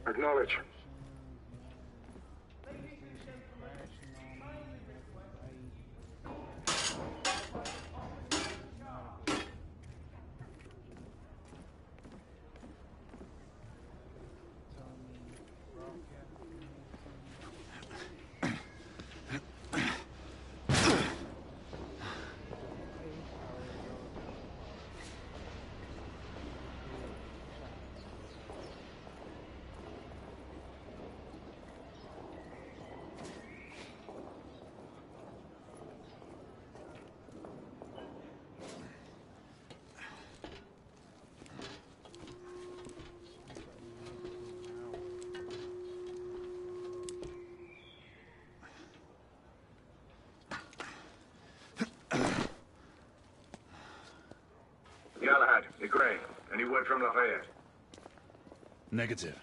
Acknowledge. Galahad, you're Gray. Any word from Lafayette? Negative.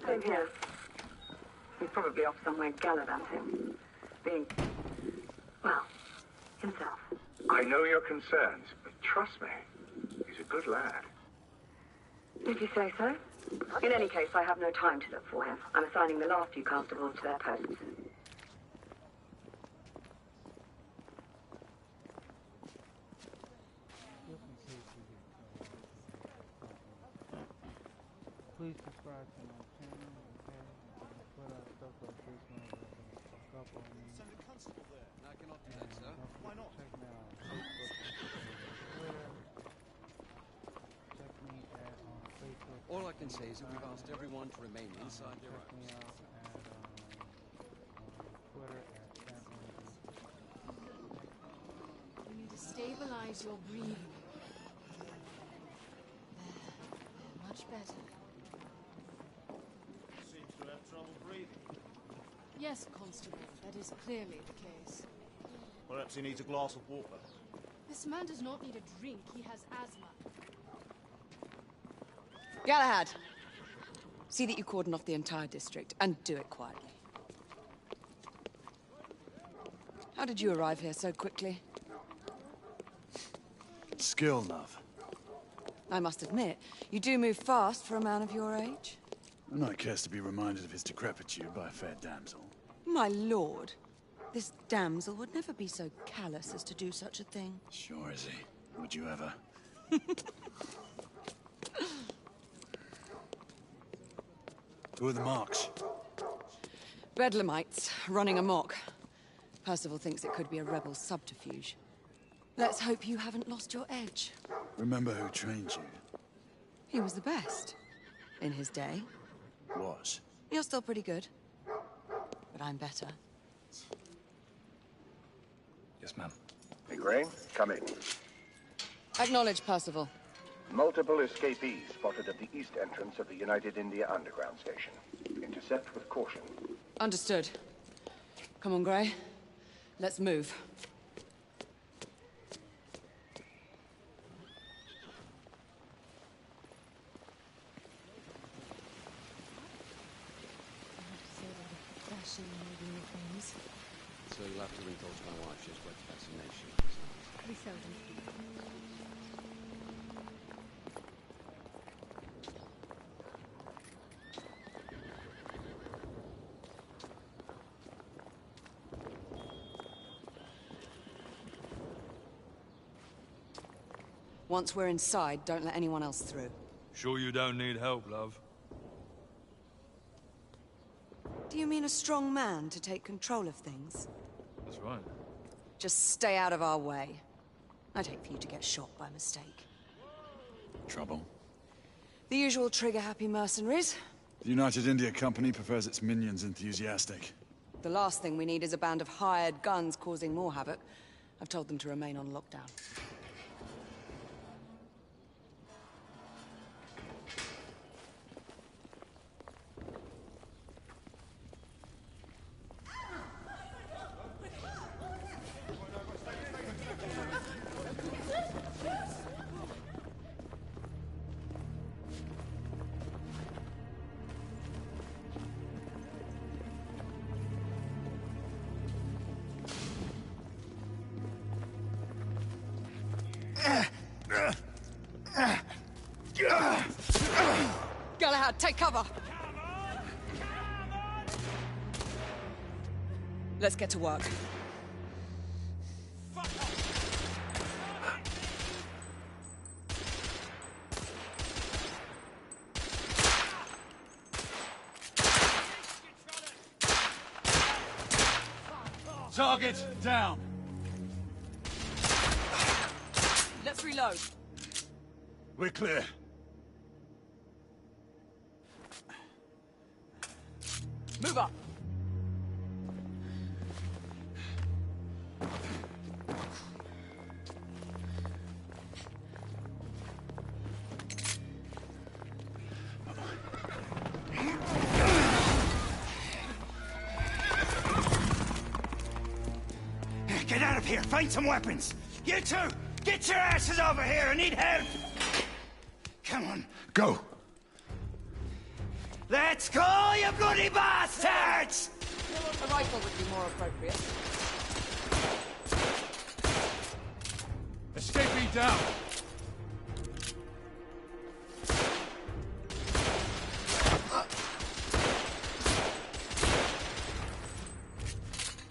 Same here. He's probably off somewhere gallivanting. Being, well, himself. I know your concerns, but trust me, he's a good lad. Did you say so? In any case, I have no time to look for him. I'm assigning the last few constables to their posts. Please subscribe to my channel, okay? Put out stuff like this when I fuck up on me. Send a constable there. No, I cannot do that, sir. Why not? Check me out on Facebook, Twitter. Check me at on Facebook. All I can say is that we've asked everyone to remain inside their Check me homes. out at Twitter at You need to stabilize your breathing. There. Much better. Seems to have trouble breathing. Yes, Constable, that is clearly the case. Perhaps he needs a glass of water. This man does not need a drink, he has asthma. Galahad! See that you cordon off the entire district, and do it quietly. How did you arrive here so quickly? Skill, love. I must admit, you do move fast for a man of your age. I'm not cares to be reminded of his decrepitude by a fair damsel. My lord, this damsel would never be so callous as to do such a thing. Sure is he. Would you ever? Who are the marks? Bedlamites, running amok. Percival thinks it could be a rebel subterfuge. Let's hope you haven't lost your edge. Remember who trained you? He was the best. In his day. Was. You're still pretty good. But I'm better. Yes, ma'am. Hey, Gray, come in. Acknowledge, Percival. Multiple escapees spotted at the east entrance of the United India Underground Station. Intercept with caution. Understood. Come on, Gray. Let's move. So you'll have to indulge my wife. She has great fascination. We seldom speak. Once we're inside, don't let anyone else through. Sure you don't need help, love? Do you mean a strong man to take control of things? That's right. Just stay out of our way. I'd hate for you to get shot by mistake. Trouble? The usual trigger-happy mercenaries. The United India Company prefers its minions enthusiastic. The last thing we need is a band of hired guns causing more havoc. I've told them to remain on lockdown. Galahad, take cover! Let's get to work. Target down. Let's reload. We're clear. Move up. Get out of here! Find some weapons! You two! Get your asses over here! I need help! Come on. Go. Let's go, you bloody bastards! A rifle would be more appropriate. Escapee down.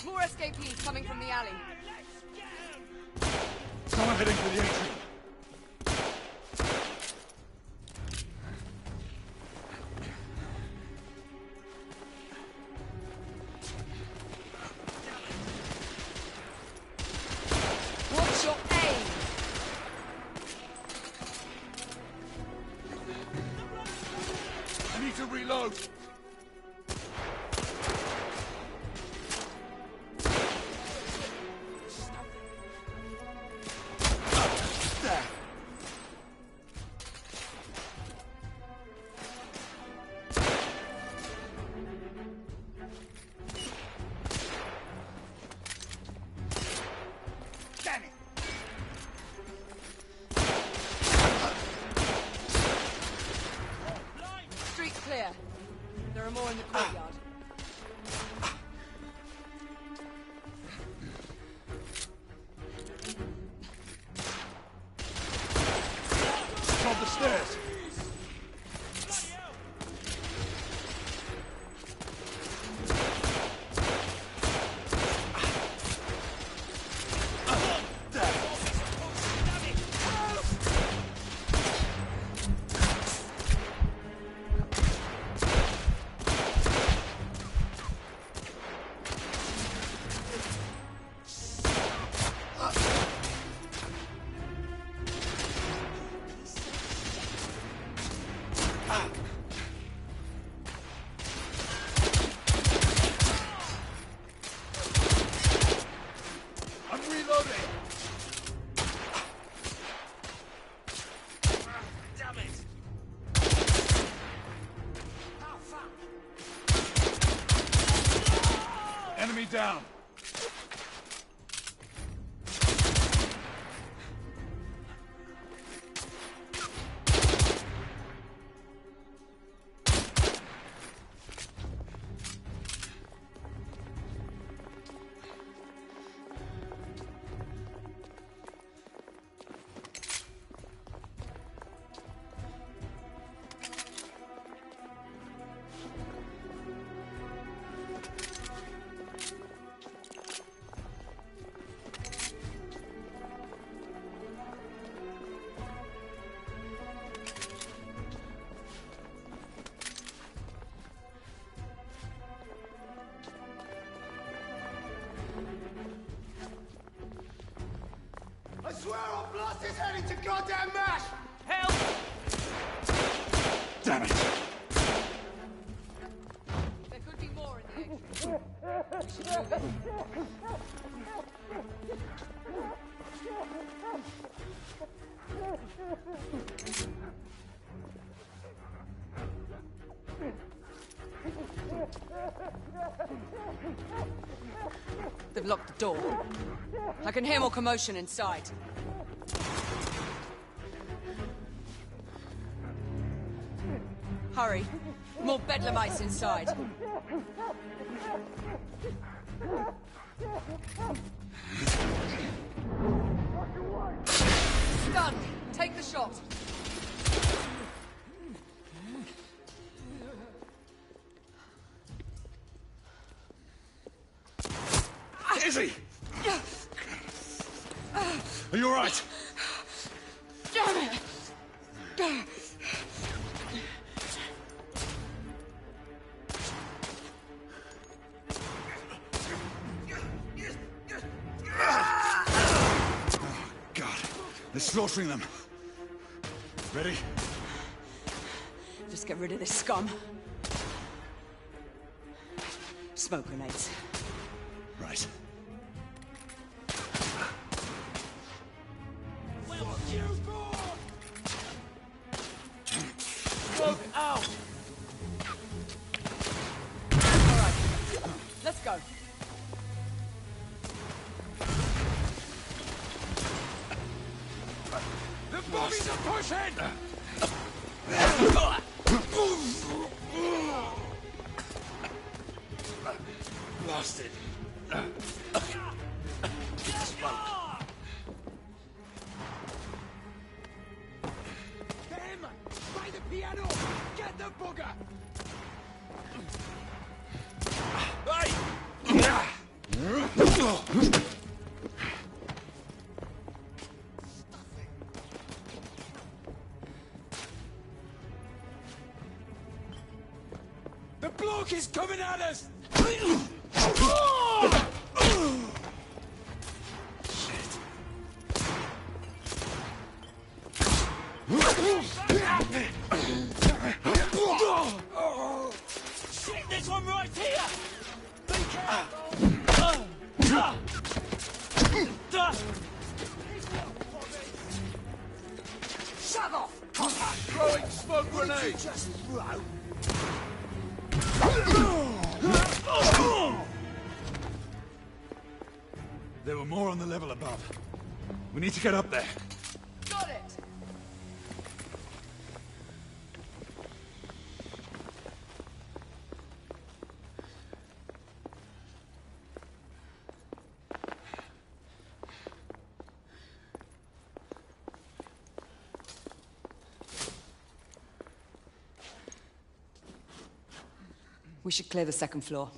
More escapees coming from the alley. Someone heading for the atrium. What's your aim? I need to reload. Damn it! Street's clear. There are more in the courtyard. It's on the stairs. I'm reloading. Damn it! Oh, fuck! Enemy down. I swear I'll blast his head into goddamn mash! Help! Damn it. There could be more in the atrium. We should move it. They've locked the door. I can hear more commotion inside. Hurry. More bedlamites inside. Stunned. Take the shot. Is he? Are you all right? Damn it! They're slaughtering them. Ready? Just get rid of this scum. Smoke grenades. Right. Smoke out! Alright, let's go. The bobbies are pushing! Lost it. Them! By the piano! Get the bugger! The bloke is coming at us! Shit, this one right here! Be careful! Shut off! Throwing smoke grenades! Just throw! There were more on the level above. We need to get up there. Got it! We should clear the second floor.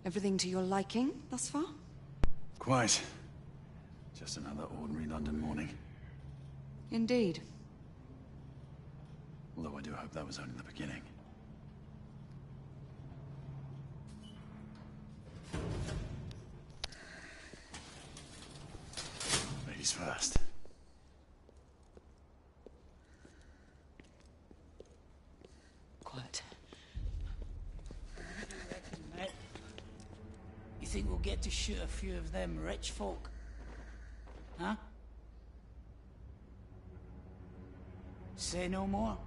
Everything to your liking thus far? Quite. Just another ordinary London morning. Indeed. Although I do hope that was only the beginning. Ladies first. Quiet. Mate, you think we'll get to shoot a few of them rich folk? Huh? Say no more.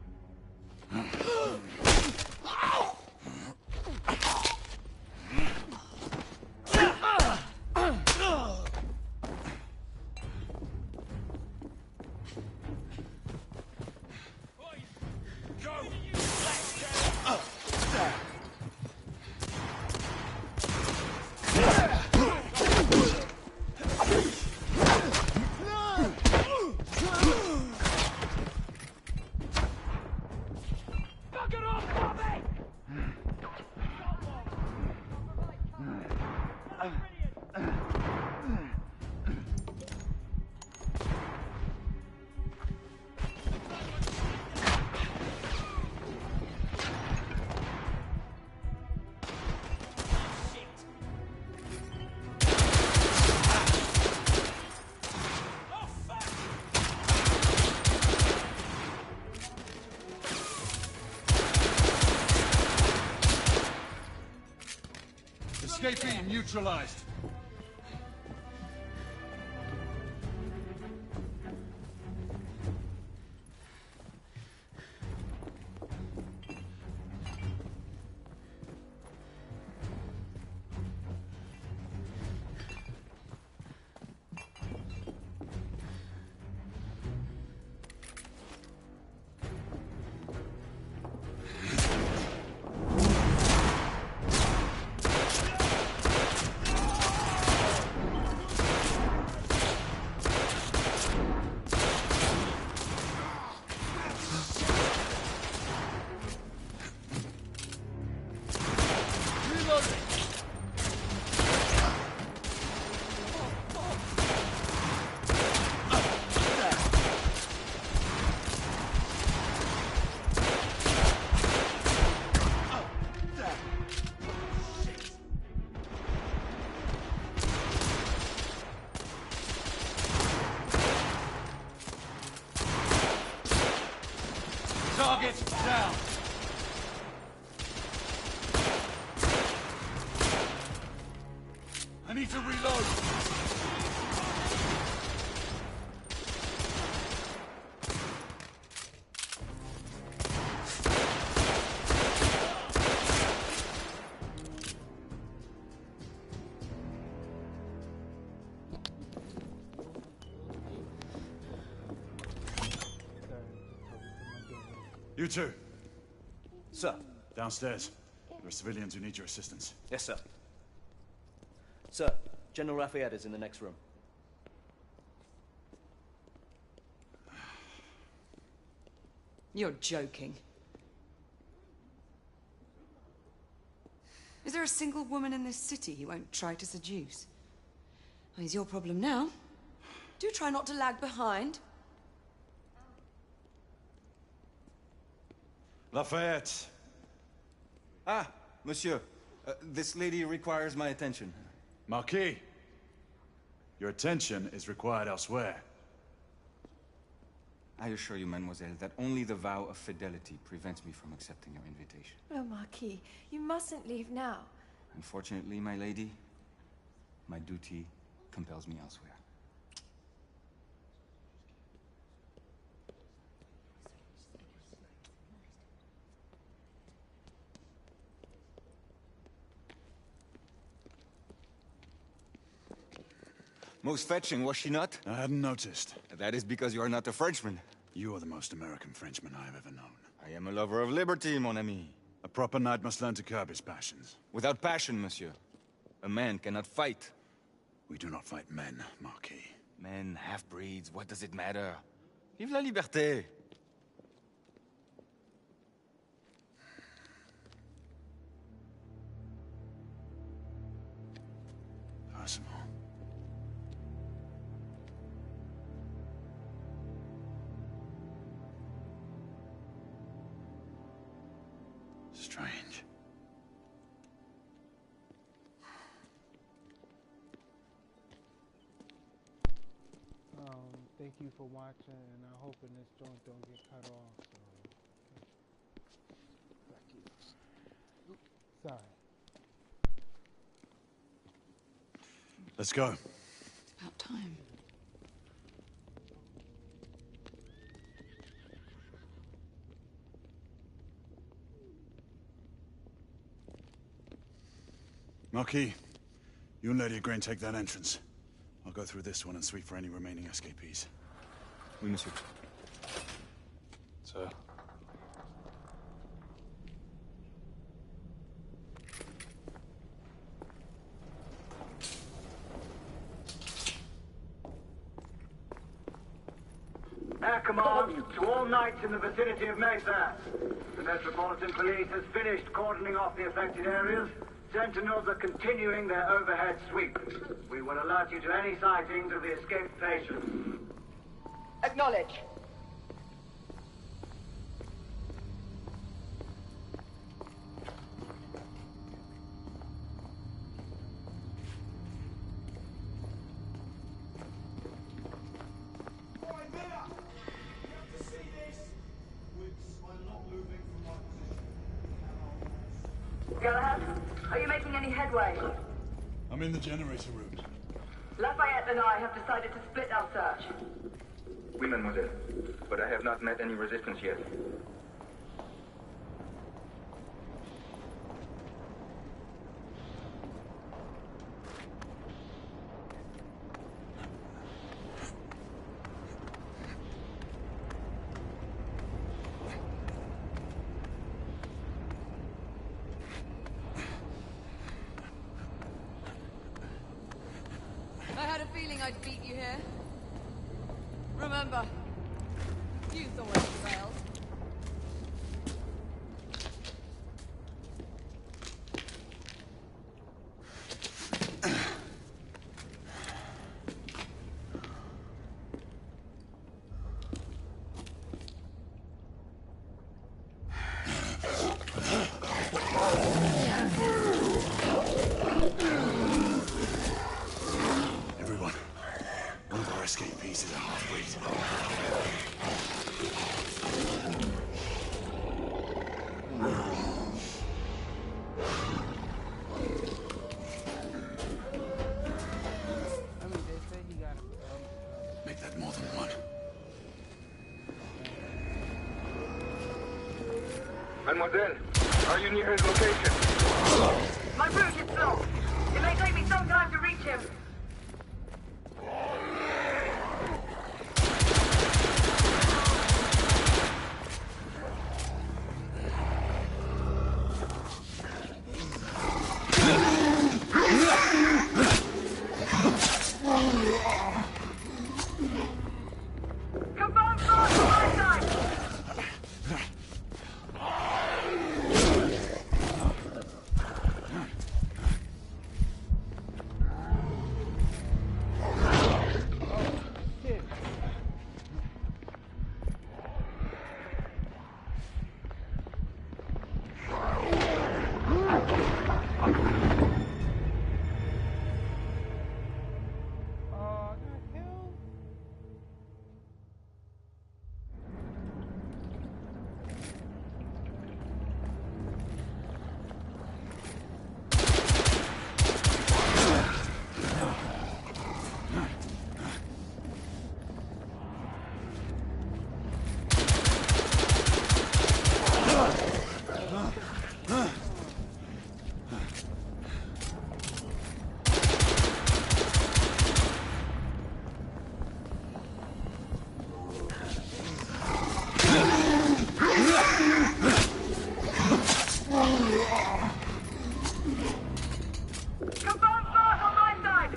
Escapee neutralized. need to reload. You two. Sir. Downstairs. There are civilians who need your assistance. Yes, sir. Sir, General Lafayette is in the next room. You're joking. Is there a single woman in this city he won't try to seduce? Well, he's your problem now. Do try not to lag behind. Lafayette. Ah, monsieur. This lady requires my attention. Marquis, your attention is required elsewhere. I assure you, mademoiselle, that only the vow of fidelity prevents me from accepting your invitation. Oh, Marquis, you mustn't leave now. Unfortunately, my lady, my duty compels me elsewhere. Most fetching, was she not? I hadn't noticed. That is because you are not a Frenchman. You are the most American Frenchman I have ever known. I am a lover of liberty, mon ami. A proper knight must learn to curb his passions. Without passion, monsieur, a man cannot fight. We do not fight men, Marquis. Men, half-breeds, what does it matter? Vive la liberté! Possible. Strange. Thank you for watching, and I hope in this joint don't get cut off. So. Sorry. Let's go. About time. Marquis, you and Lady Grain take that entrance. I'll go through this one and sweep for any remaining escapees. Oui, monsieur. Sir. Air command to all knights in the vicinity of Mayfair. The Metropolitan Police has finished cordoning off the affected areas. Sentinels are continuing their overhead sweep. We will alert you to any sightings of the escaped patients. Acknowledge. Galahad, are you making any headway? I'm in the generator room. Lafayette and I have decided to split our search. Oui, mademoiselle. But I have not met any resistance yet. I had a feeling I'd beat you here. Remember, youth always fails. Everyone, one of our escapees is a half-breed. Mademoiselle, are you near his location? My route is blocked. It may take me some time to reach him. Confirm fast on my side! Confirm fast on my side!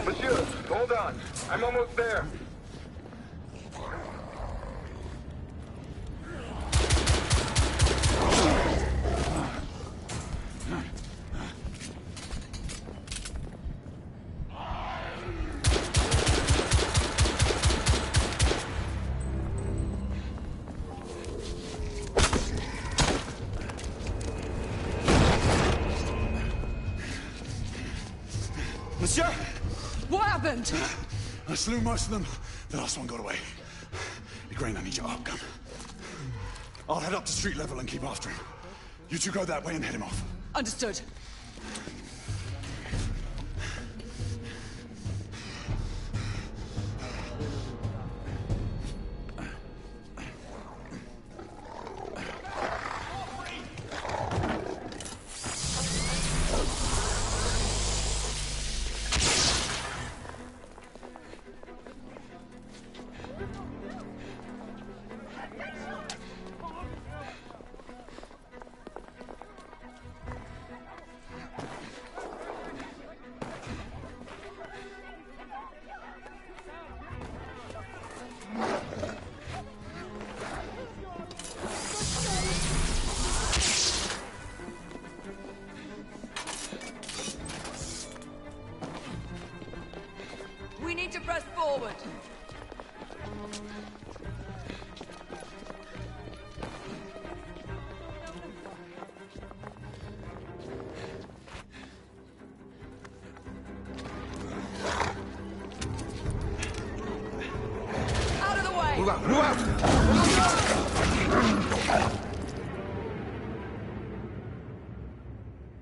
Monsieur, hold on. I'm almost there. Monsieur! What happened? I slew most of them. The last one got away. Grain, I need your arc gun. I'll head up to street level and keep after him. You two go that way and head him off. Understood. We need to press forward. Out of the way! Move out! Move out!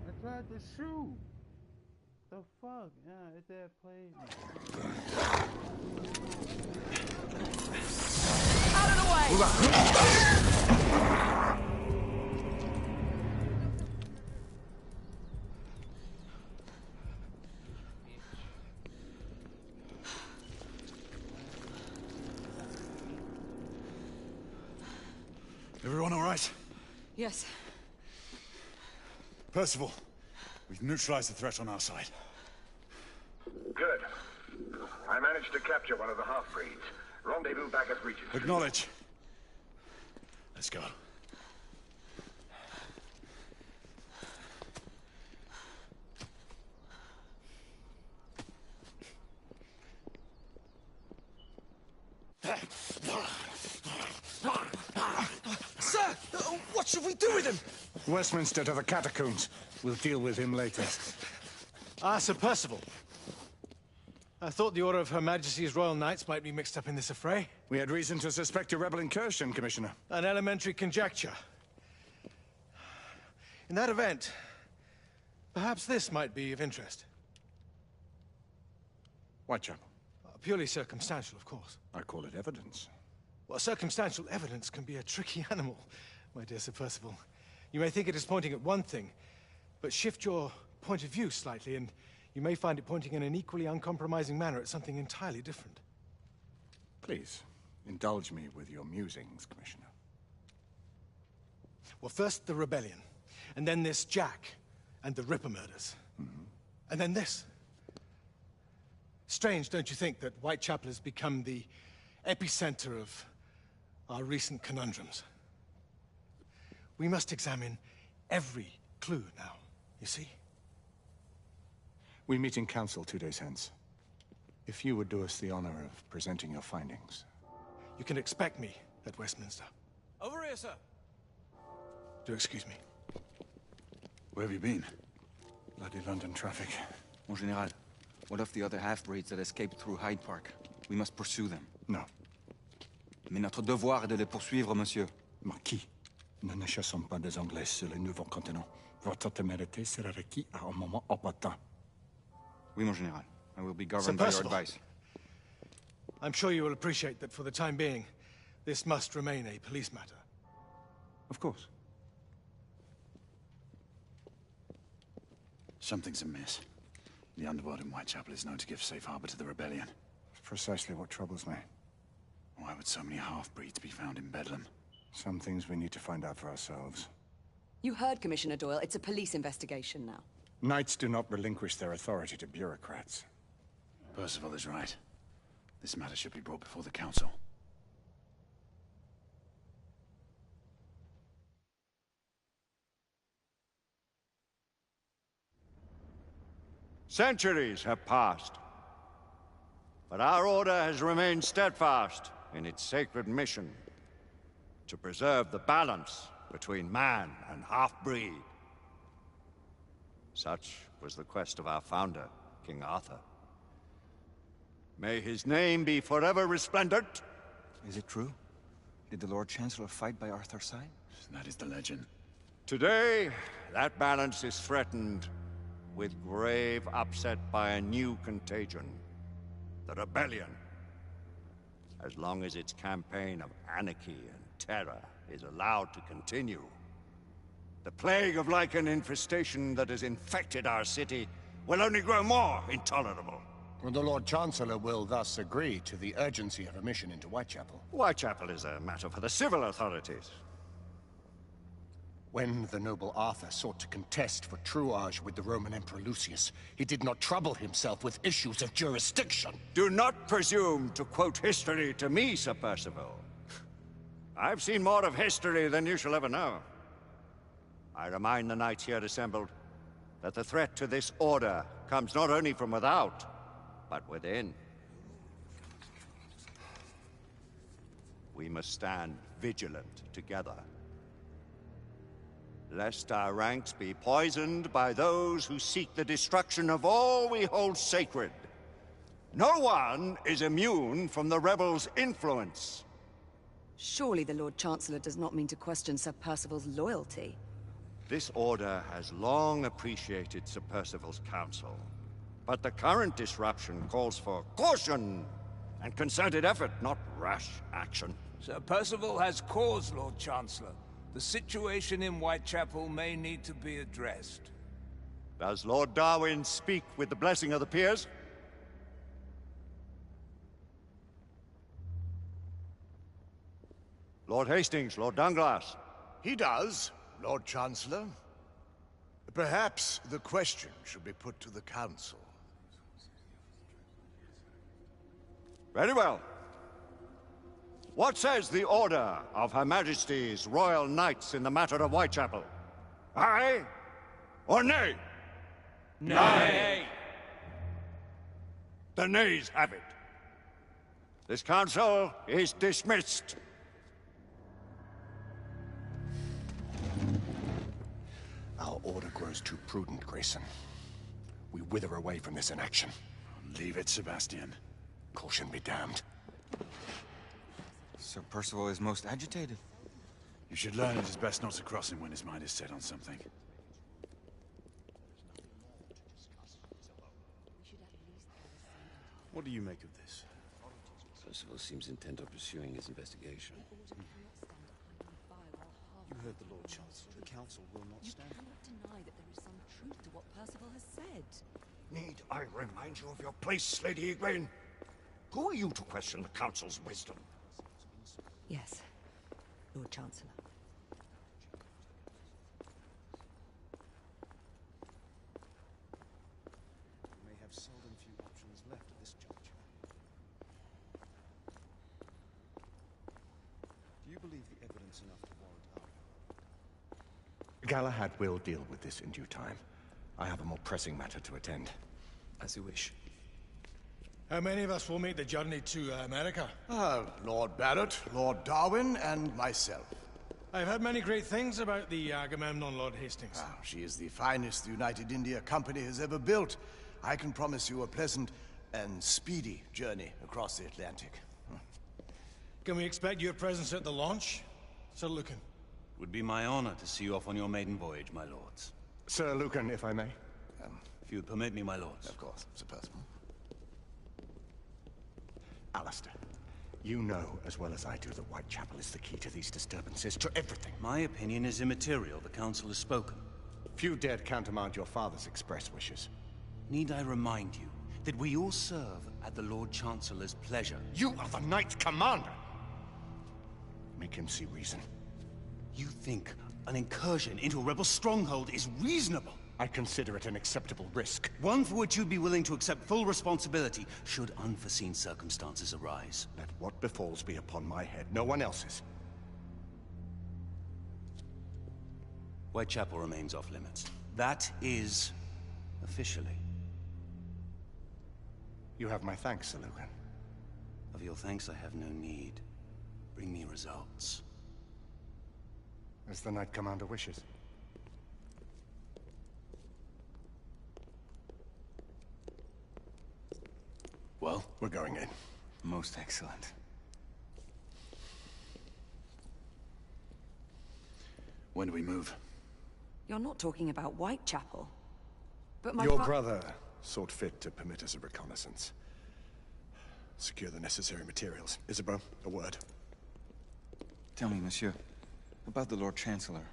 I tried to shoot. The fuck? Yeah, it that played me. Out of the way! Move out! Everyone all right? Yes. Percival, we've neutralized the threat on our side. Good. I managed to capture one of the half-breeds. Rendezvous back at Regent. Acknowledge. Let's go. should we do with him? Westminster to the catacombs. We'll deal with him later. Ah, Sir Percival. I thought the Order of Her Majesty's Royal Knights might be mixed up in this affray. We had reason to suspect a rebel incursion, Commissioner. An elementary conjecture. In that event, perhaps this might be of interest. Whitechapel? Purely circumstantial, of course. I call it evidence. Well, circumstantial evidence can be a tricky animal, my dear Sir Percival. You may think it is pointing at one thing, but shift your point of view slightly, and you may find it pointing in an equally uncompromising manner at something entirely different. Please, indulge me with your musings, Commissioner. Well, first the rebellion, and then this Jack, and the Ripper murders. And then this. Strange, don't you think, that Whitechapel has become the epicenter of our recent conundrums? We must examine every clue now, you see? We meet in council 2 days hence. If you would do us the honor of presenting your findings. You can expect me at Westminster. Over here, sir. Do excuse me. Where have you been? Bloody London traffic. Mon Général, what of the other half-breeds that escaped through Hyde Park? We must pursue them. No. Mais notre devoir est de les poursuivre, monsieur. Marquis, nous ne chassons pas des Anglais sur les nouveaux continents. Votre témérité sera requise à un moment opportun. Oui, mon Général. I will be governed by your advice. I'm sure you will appreciate that for the time being, this must remain a police matter. Of course. Something's amiss. The underworld in Whitechapel is known to give safe harbor to the rebellion. It's precisely what troubles me. Why would so many half-breeds be found in Bedlam? Some things we need to find out for ourselves. You heard, Commissioner Doyle. It's a police investigation now. Knights do not relinquish their authority to bureaucrats. Percival is right. This matter should be brought before the council. Centuries have passed, but our order has remained steadfast in its sacred mission to preserve the balance between man and half-breed. Such was the quest of our founder, King Arthur. May his name be forever resplendent. Is it true? Did the Lord Chancellor fight by Arthur's side? That is the legend. Today, that balance is threatened with grave upset by a new contagion, the rebellion. As long as its campaign of anarchy and terror is allowed to continue, the plague of lichen infestation that has infected our city will only grow more intolerable. The Lord Chancellor will thus agree to the urgency of a mission into Whitechapel. Whitechapel is a matter for the civil authorities. When the noble Arthur sought to contest for truage with the Roman Emperor Lucius, he did not trouble himself with issues of jurisdiction. Do not presume to quote history to me, Sir Percival. I've seen more of history than you shall ever know. I remind the knights here assembled that the threat to this order comes not only from without, but within. We must stand vigilant together, lest our ranks be poisoned by those who seek the destruction of all we hold sacred. No one is immune from the rebels' influence. Surely the Lord Chancellor does not mean to question Sir Percival's loyalty. This order has long appreciated Sir Percival's counsel, but the current disruption calls for caution and concerted effort, not rash action. Sir Percival has cause, Lord Chancellor. The situation in Whitechapel may need to be addressed. Does Lord Darwin speak with the blessing of the peers? Lord Hastings, Lord Dunglass. He does, Lord Chancellor. Perhaps the question should be put to the Council. Very well. What says the Order of Her Majesty's Royal Knights in the matter of Whitechapel? Aye or nay? Nay. The nays have it. This council is dismissed. Our order grows too prudent, Grayson. We wither away from this inaction. Leave it, Sebastian. Caution be damned. Sir Percival is most agitated. You should learn it is best not to cross him when his mind is set on something. What do you make of this? Percival seems intent on pursuing his investigation. You heard the Lord Chancellor. The Council will not stand. You cannot deny that there is some truth to what Percival has said. Need I remind you of your place, Lady Egwene? Who are you to question the Council's wisdom? Yes, Lord Chancellor. We may have seldom few options left at this juncture. Do you believe the evidence enough to warrant our... Galahad will deal with this in due time. I have a more pressing matter to attend. As you wish. How many of us will make the journey to America? Lord Barrett, Lord Darwin, and myself. I've heard many great things about the Agamemnon, Lord Hastings. She is the finest the United India Company has ever built. I can promise you a pleasant and speedy journey across the Atlantic. Can we expect your presence at the launch, Sir Lucan? Would be my honor to see you off on your maiden voyage, my lords. Sir Lucan, if I may. If you would permit me, my lords. Of course, Sir Percival. Alistair, you know as well as I do that Whitechapel is the key to these disturbances, to everything. My opinion is immaterial. The Council has spoken. Few dared countermand your father's express wishes. Need I remind you that we all serve at the Lord Chancellor's pleasure? You are the Knight Commander! Make him see reason. You think an incursion into a rebel stronghold is reasonable? I consider it an acceptable risk. One for which you'd be willing to accept full responsibility should unforeseen circumstances arise. Let what befalls be upon my head, no one else's. Whitechapel remains off limits. That is officially. You have my thanks, Sir Lucan. Of your thanks I have no need. Bring me results. As the Knight Commander wishes. Well, we're going in. Most excellent. When do we move? You're not talking about Whitechapel. But my Your brother sought fit to permit us a reconnaissance. Secure the necessary materials. Isabeau, a word. Tell me, monsieur, about the Lord Chancellor.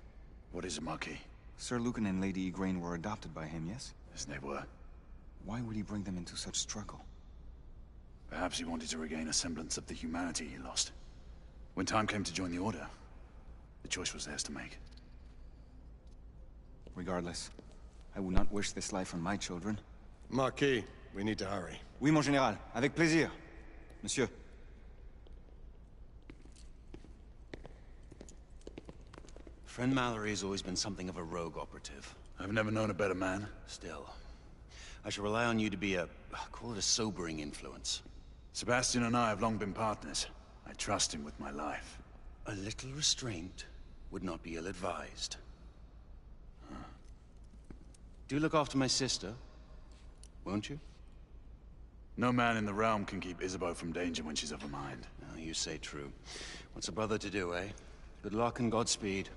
What is it, Marquis? Sir Lucan and Lady Egwene were adopted by him, yes? Yes, they were. Why would he bring them into such struggle? Perhaps he wanted to regain a semblance of the humanity he lost. When time came to join the Order, the choice was theirs to make. Regardless, I would not wish this life on my children. Marquis, we need to hurry. Oui, mon général. Avec plaisir. Monsieur. Friend Mallory has always been something of a rogue operative. I've never known a better man. Still, I shall rely on you to be call it a sobering influence. Sebastian and I have long been partners. I trust him with my life. A little restraint would not be ill-advised. Do look after my sister, won't you? No man in the realm can keep Isabeau from danger when she's of a mind. Oh, you say true. What's a brother to do, eh? Good luck and Godspeed.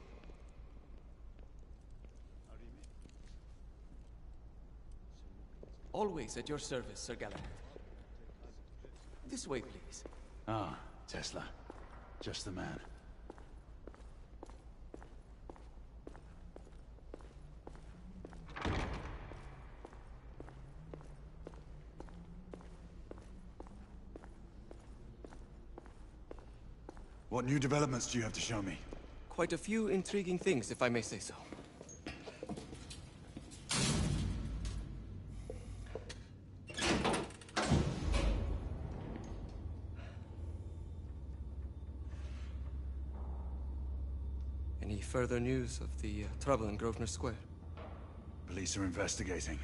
Always at your service, Sir Galahad. This way, please. Ah, Tesla. Just the man. What new developments do you have to show me? Quite a few intriguing things, if I may say so. Any further news of the trouble in Grosvenor Square? Police are investigating.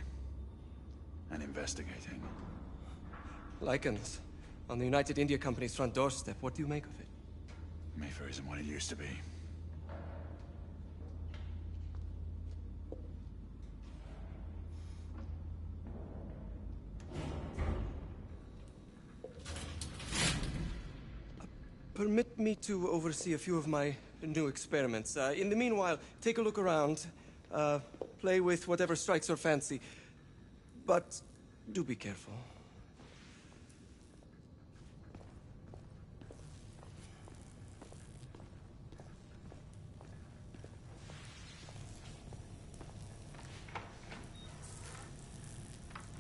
And investigating. Lycans, on the United India Company's front doorstep. What do you make of it? Mayfair isn't what it used to be. permit me to oversee a few of my new experiments. In the meanwhile, take a look around. Play with whatever strikes your fancy. But do be careful.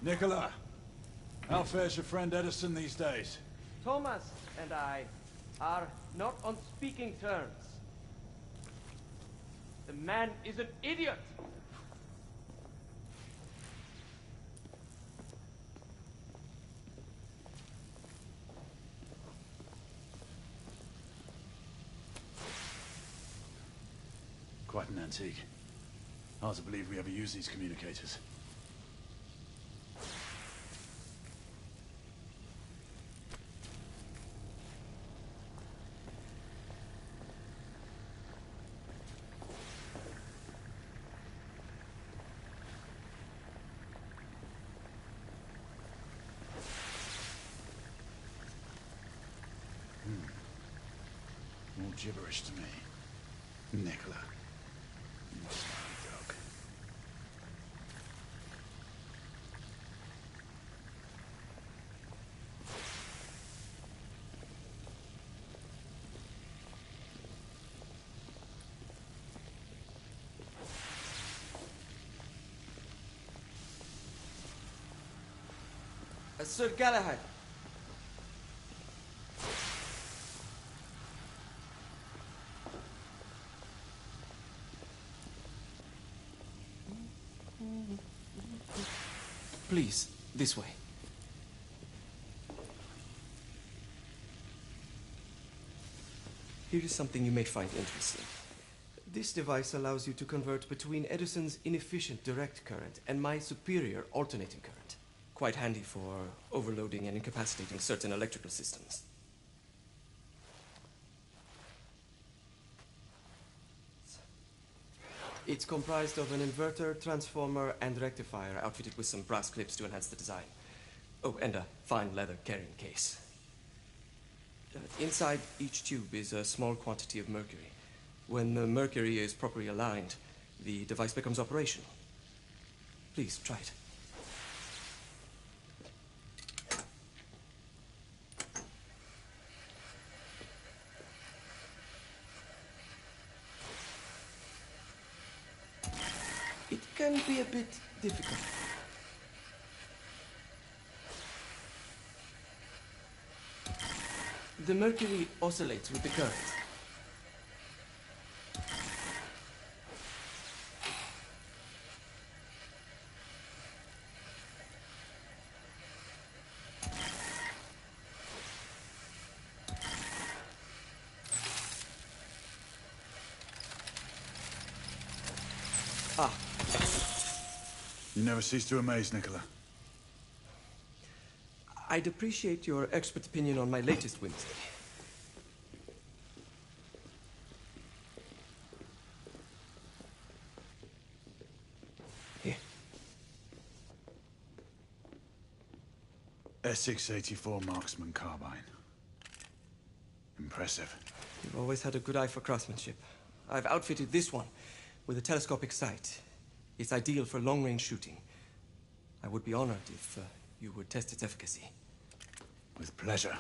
Nicola, how fares your friend Edison these days? Thomas and I are not on speaking terms. The man is an idiot! Quite an antique. Hard to believe we ever use these communicators. All gibberish to me. Nicola. You sly dog. Sir Galahad. Please, this way. Here is something you may find interesting. This device allows you to convert between Edison's inefficient direct current and my superior alternating current. Quite handy for overloading and incapacitating certain electrical systems. It's comprised of an inverter, transformer, and rectifier outfitted with some brass clips to enhance the design. Oh, and a fine leather carrying case. Inside each tube is a small quantity of mercury. When the mercury is properly aligned, the device becomes operational. Please, try it. It can be a bit difficult. The mercury oscillates with the current. You never cease to amaze, Nicola. I'd appreciate your expert opinion on my latest Wednesday. Here. S684 Marksman Carbine. Impressive. You've always had a good eye for craftsmanship. I've outfitted this one with a telescopic sight. It's ideal for long-range shooting. I would be honored if you would test its efficacy. With pleasure.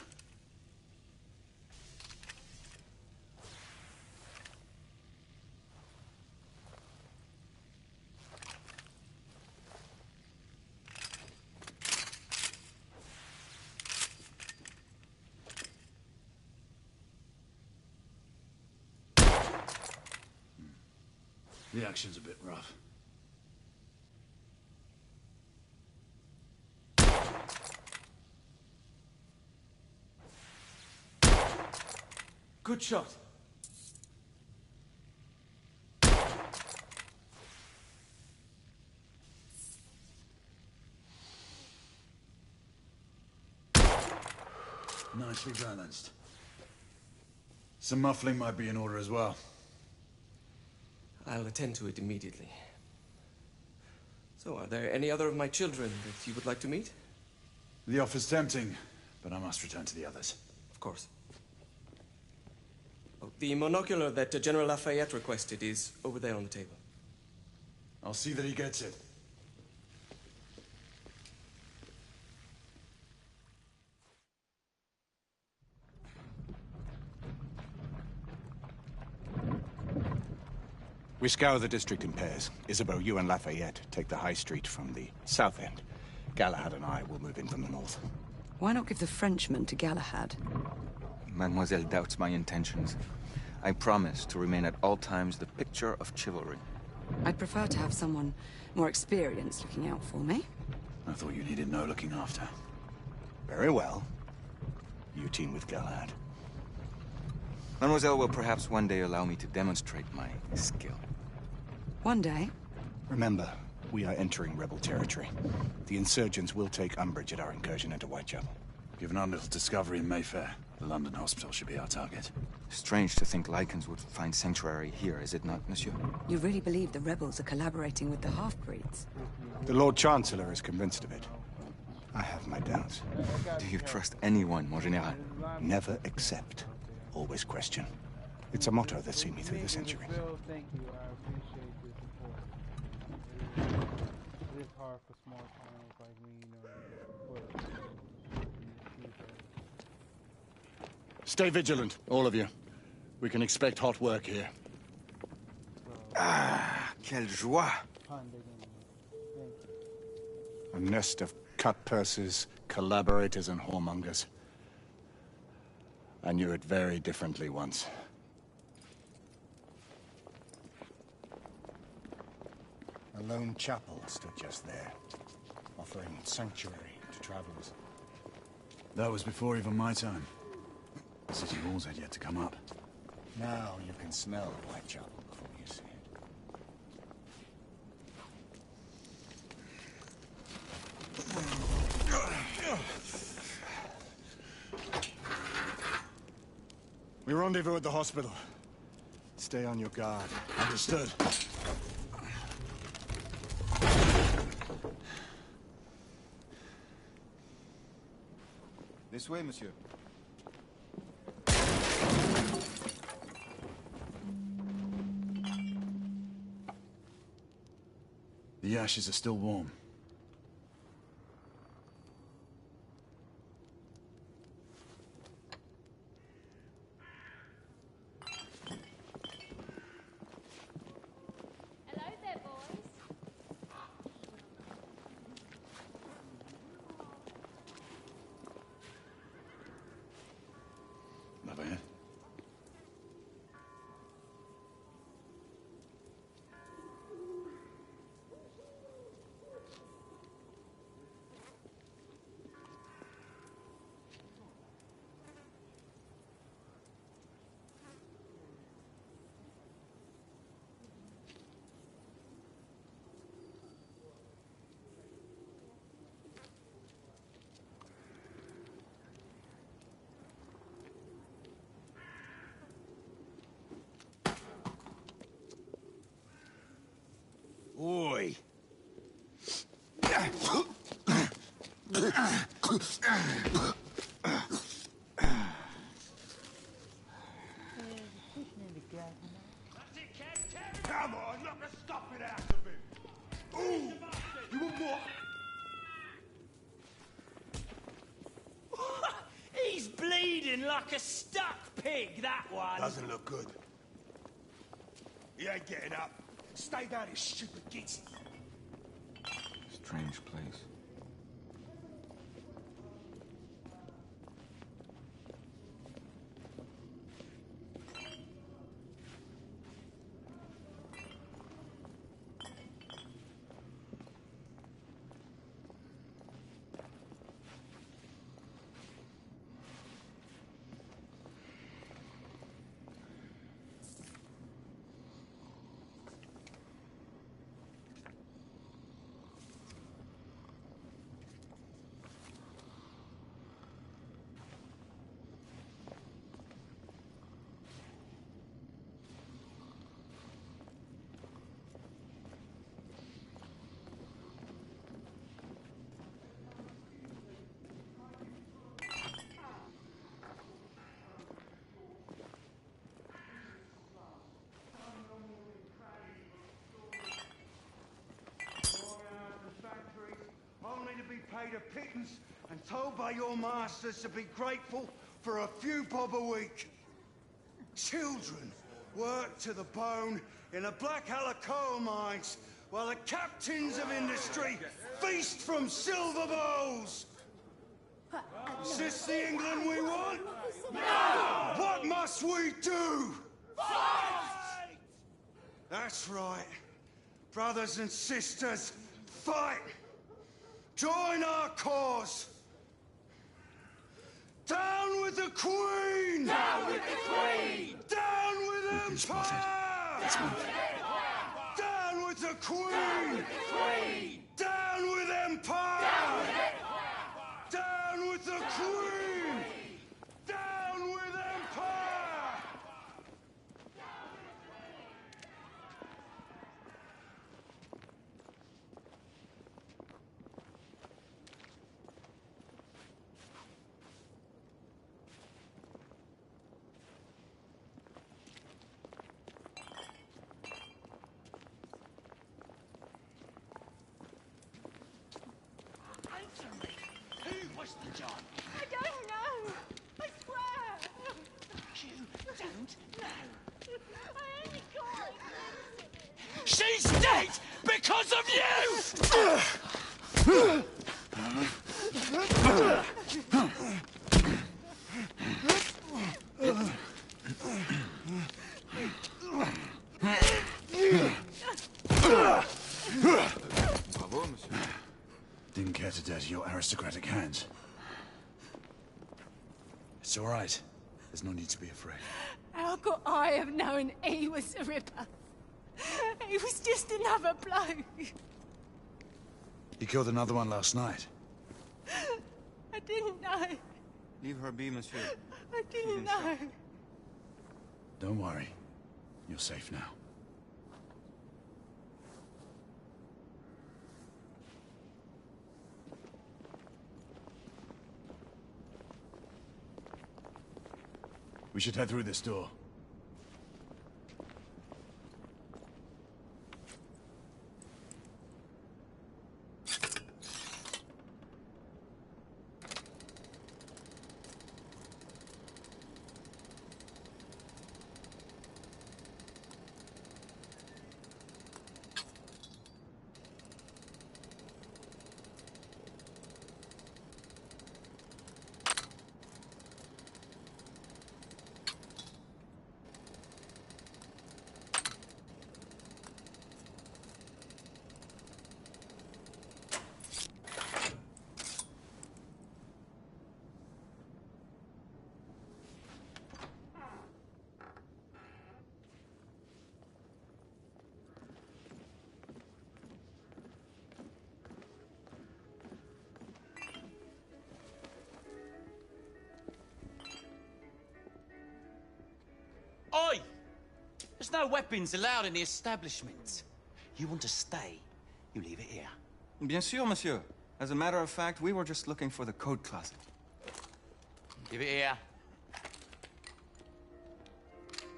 The action's a bit rough. Good shot. Nicely balanced. Some muffling might be in order as well. I'll attend to it immediately. So, are there any other of my children that you would like to meet? The offer's tempting, but I must return to the others. Of course. The monocular that General Lafayette requested is over there on the table. I'll see that he gets it. We scour the district in pairs. Isabeau, you and Lafayette take the high street from the south end. Galahad and I will move in from the north. Why not give the Frenchman to Galahad? Mademoiselle doubts my intentions. I promise to remain at all times the picture of chivalry. I'd prefer to have someone more experienced looking out for me. I thought you needed no looking after. Very well. You team with Galahad. Mademoiselle will perhaps one day allow me to demonstrate my skill. One day? Remember, we are entering rebel territory. The insurgents will take umbrage at our incursion into Whitechapel. Given our little discovery in Mayfair, the London hospital should be our target. Strange to think Lycans would find sanctuary here, is it not, monsieur? You really believe the rebels are collaborating with the half-breeds? The Lord Chancellor is convinced of it. I have my doubts. Do you trust anyone, mon général? Never accept. Always question. It's a motto that's seen me through the centuries. Bill, thank you. I appreciate the support. It is hard for small towns like me, to put Stay vigilant, all of you. We can expect hot work here. Ah, quelle joie! A nest of cut-purses, collaborators, and whoremongers. I knew it very differently once. A lone chapel stood just there, offering sanctuary to travelers. That was before even my time. The city walls had yet to come up. Now you can smell Whitechapel before you see it. We rendezvous at the hospital. Stay on your guard. Understood. This way, monsieur. The ashes are still warm. Hello there, boys. Lafayette. Oi! Come on, knock the stuffing out of him! Ooh! You want more? He's bleeding like a stuck pig, that one! Doesn't look good. He ain't getting up. Stay down, you stupid gits. Strange place. be paid a pittance and told by your masters to be grateful for a few bob a week. Children work to the bone in the Blackhallow coal mines, while the captains of industry feast from silver bowls. Is this the England we want? No! What must we do? Fight! That's right. Brothers and sisters, fight! Join our cause! Down with the Queen! Down with the Queen! Down with Empire! Let's move. Down with the Queen! Down with the Queen! Down with Empire! Down with Empire! Down with the Queen! Down with Empire! Who was the John? I don't know. I swear. You don't know. I only got it. She's dead because of you! Bravo, monsieur. Didn't care to dirty your aristocratic hands. It's all right. There's no need to be afraid. How could I have known he was the Ripper? He was just another bloke. He killed another one last night. I didn't know. Leave her be, monsieur. I didn't know. Don't worry. You're safe now. We should head through this door. Oi! There's no weapons allowed in the establishment. You want to stay, you leave it here. Bien sûr, monsieur. As a matter of fact, we were just looking for the code closet. Give it here.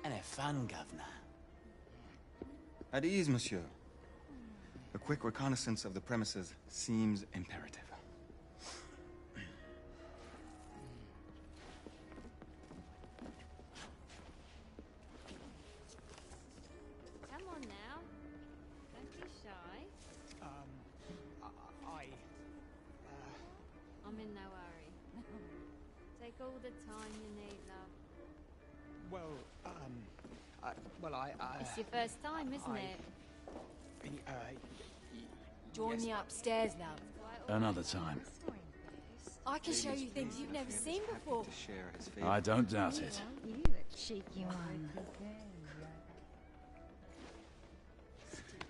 And have fun, governor. At ease, monsieur. A quick reconnaissance of the premises seems imperative. Come on now. Don't be shy. I'm in no hurry. Take all the time you need, love. It's your first time, isn't it? Join me upstairs, love. Another time. I can show you things you've never seen before. To share his favorite. I don't doubt it. You cheeky one.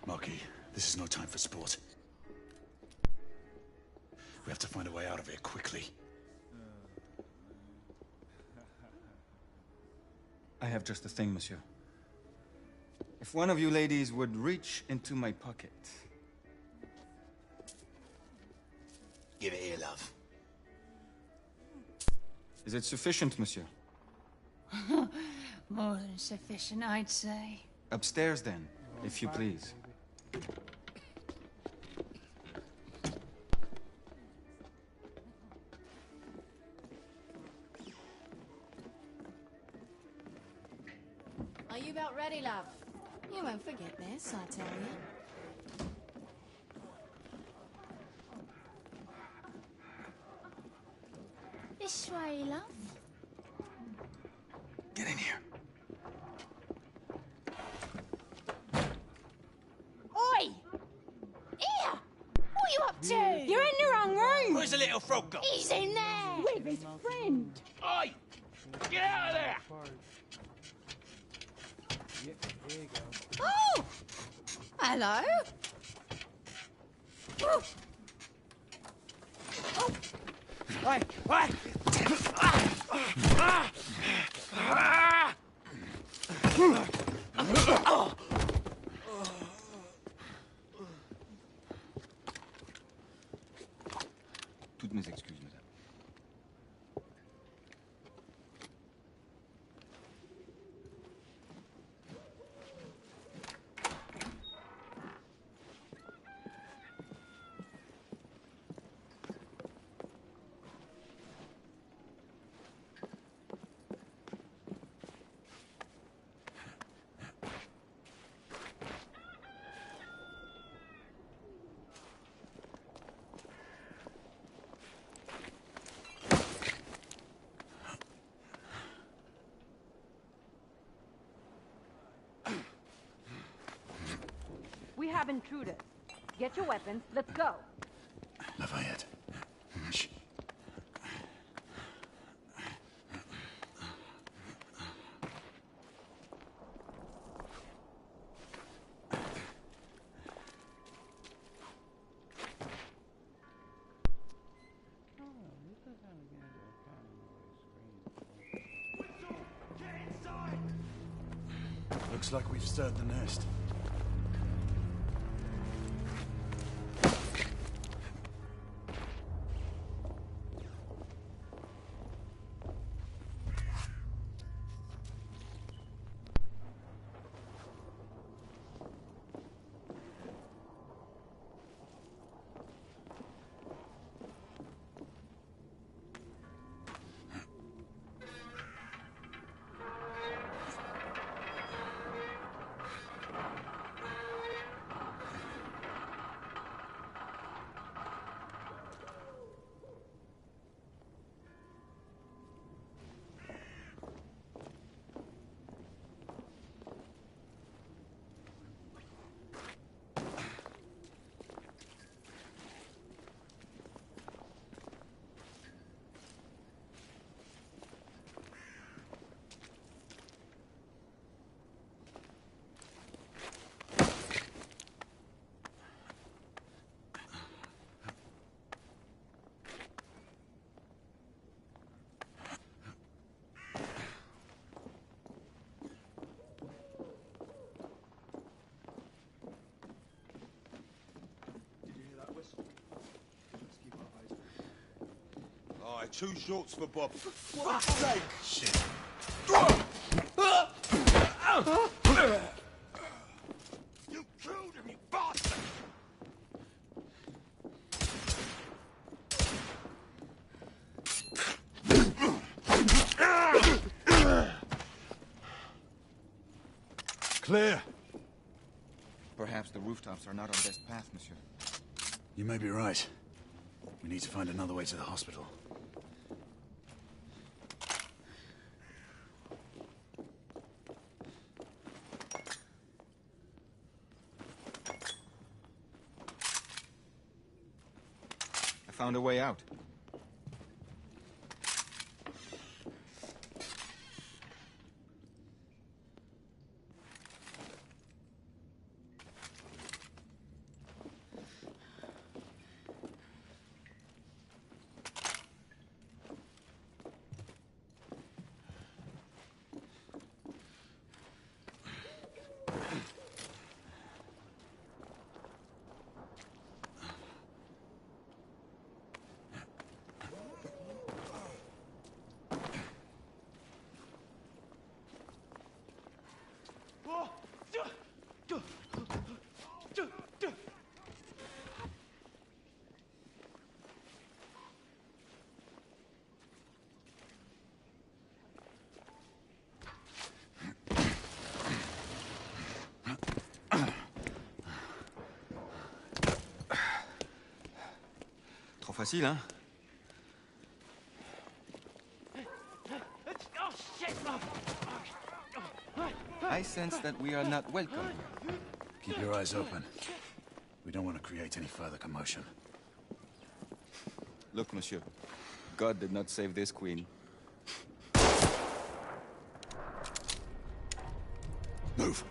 Marky, this is no time for sport. We have to find a way out of here quickly. I have just the thing, monsieur. If one of you ladies would reach into my pocket. Give it here, love. Is it sufficient, monsieur? More than sufficient, I'd say. Upstairs, then, if you please. you about ready, love? You won't forget this, I tell you. This way, love. Get in here. Oi! Here! What are you up to? You're in the wrong room! Where's the little frog gone? He's in there! With his friend! Oi! Get out of there! Yeah, there you go. Oh! Hello? Oh! Oh! Oi! Oi! Toutes mes excuses, madame. We have intruders. Get your weapons. Let's go. Lafayette. Shh. Looks like we've stirred the nest. Alright, 2 shots for Bob. Fuck's sake! Shit. You killed him, you bastard! Clear. Perhaps the rooftops are not our best path, monsieur. You may be right. We need to find another way to the hospital. I found a way out. facile, hein? Oh, shit! I sense that we are not welcome. Keep your eyes open. We don't want to create any further commotion. Look, monsieur. God did not save this queen. Move.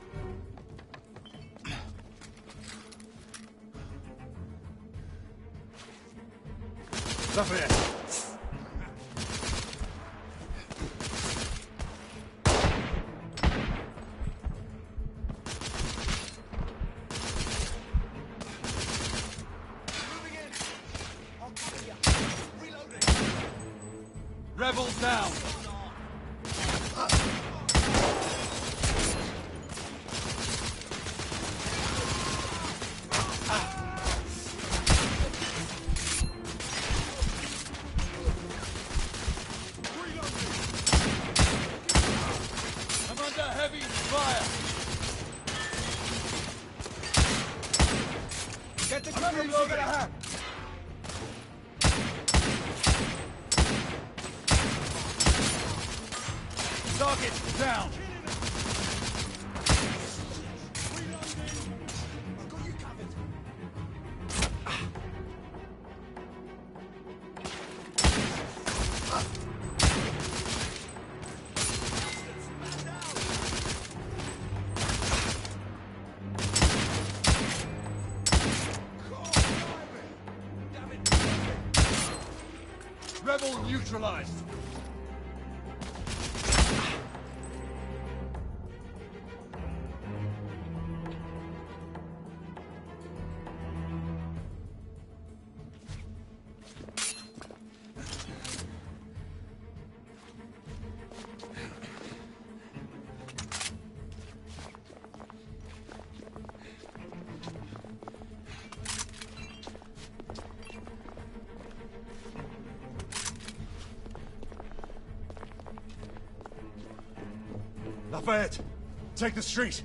Lafayette! Rebels down! I'm under heavy fire! Get the gun reloaded! Target down! Rebel neutralized! Lafayette! Take the street!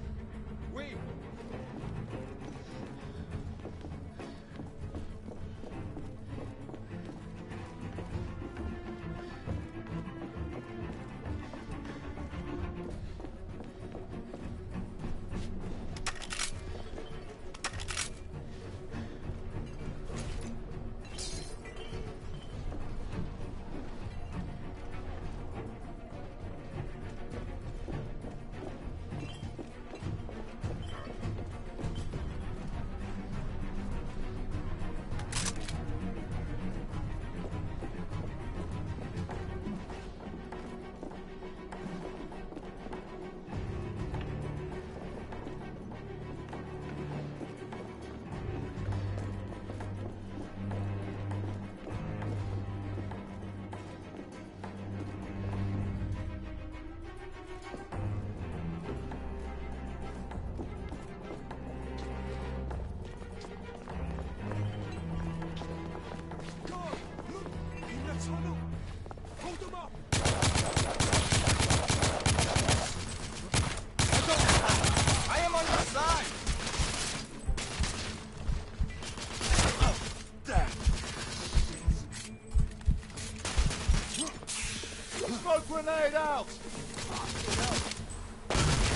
Smoke grenade out!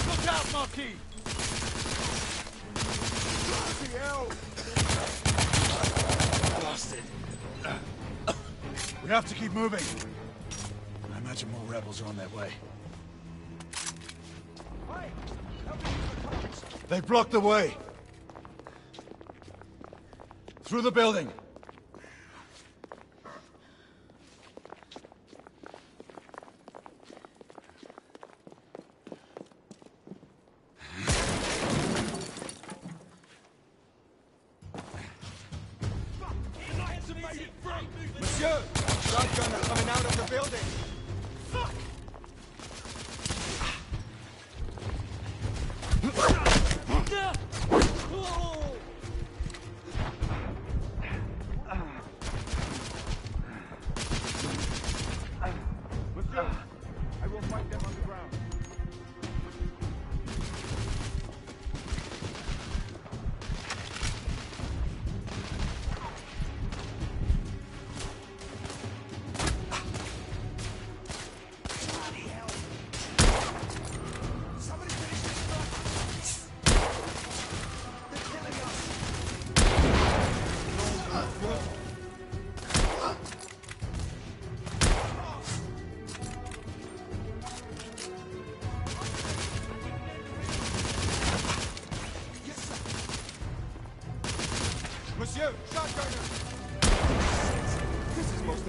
Look out, Marquis! Bloody hell! Blasted. We have to keep moving. I imagine more rebels are on their way. They've blocked the way. Through the building. Monsieur! Shotgun are coming out of the building! Fuck! Monsieur, I will fight them on the ground.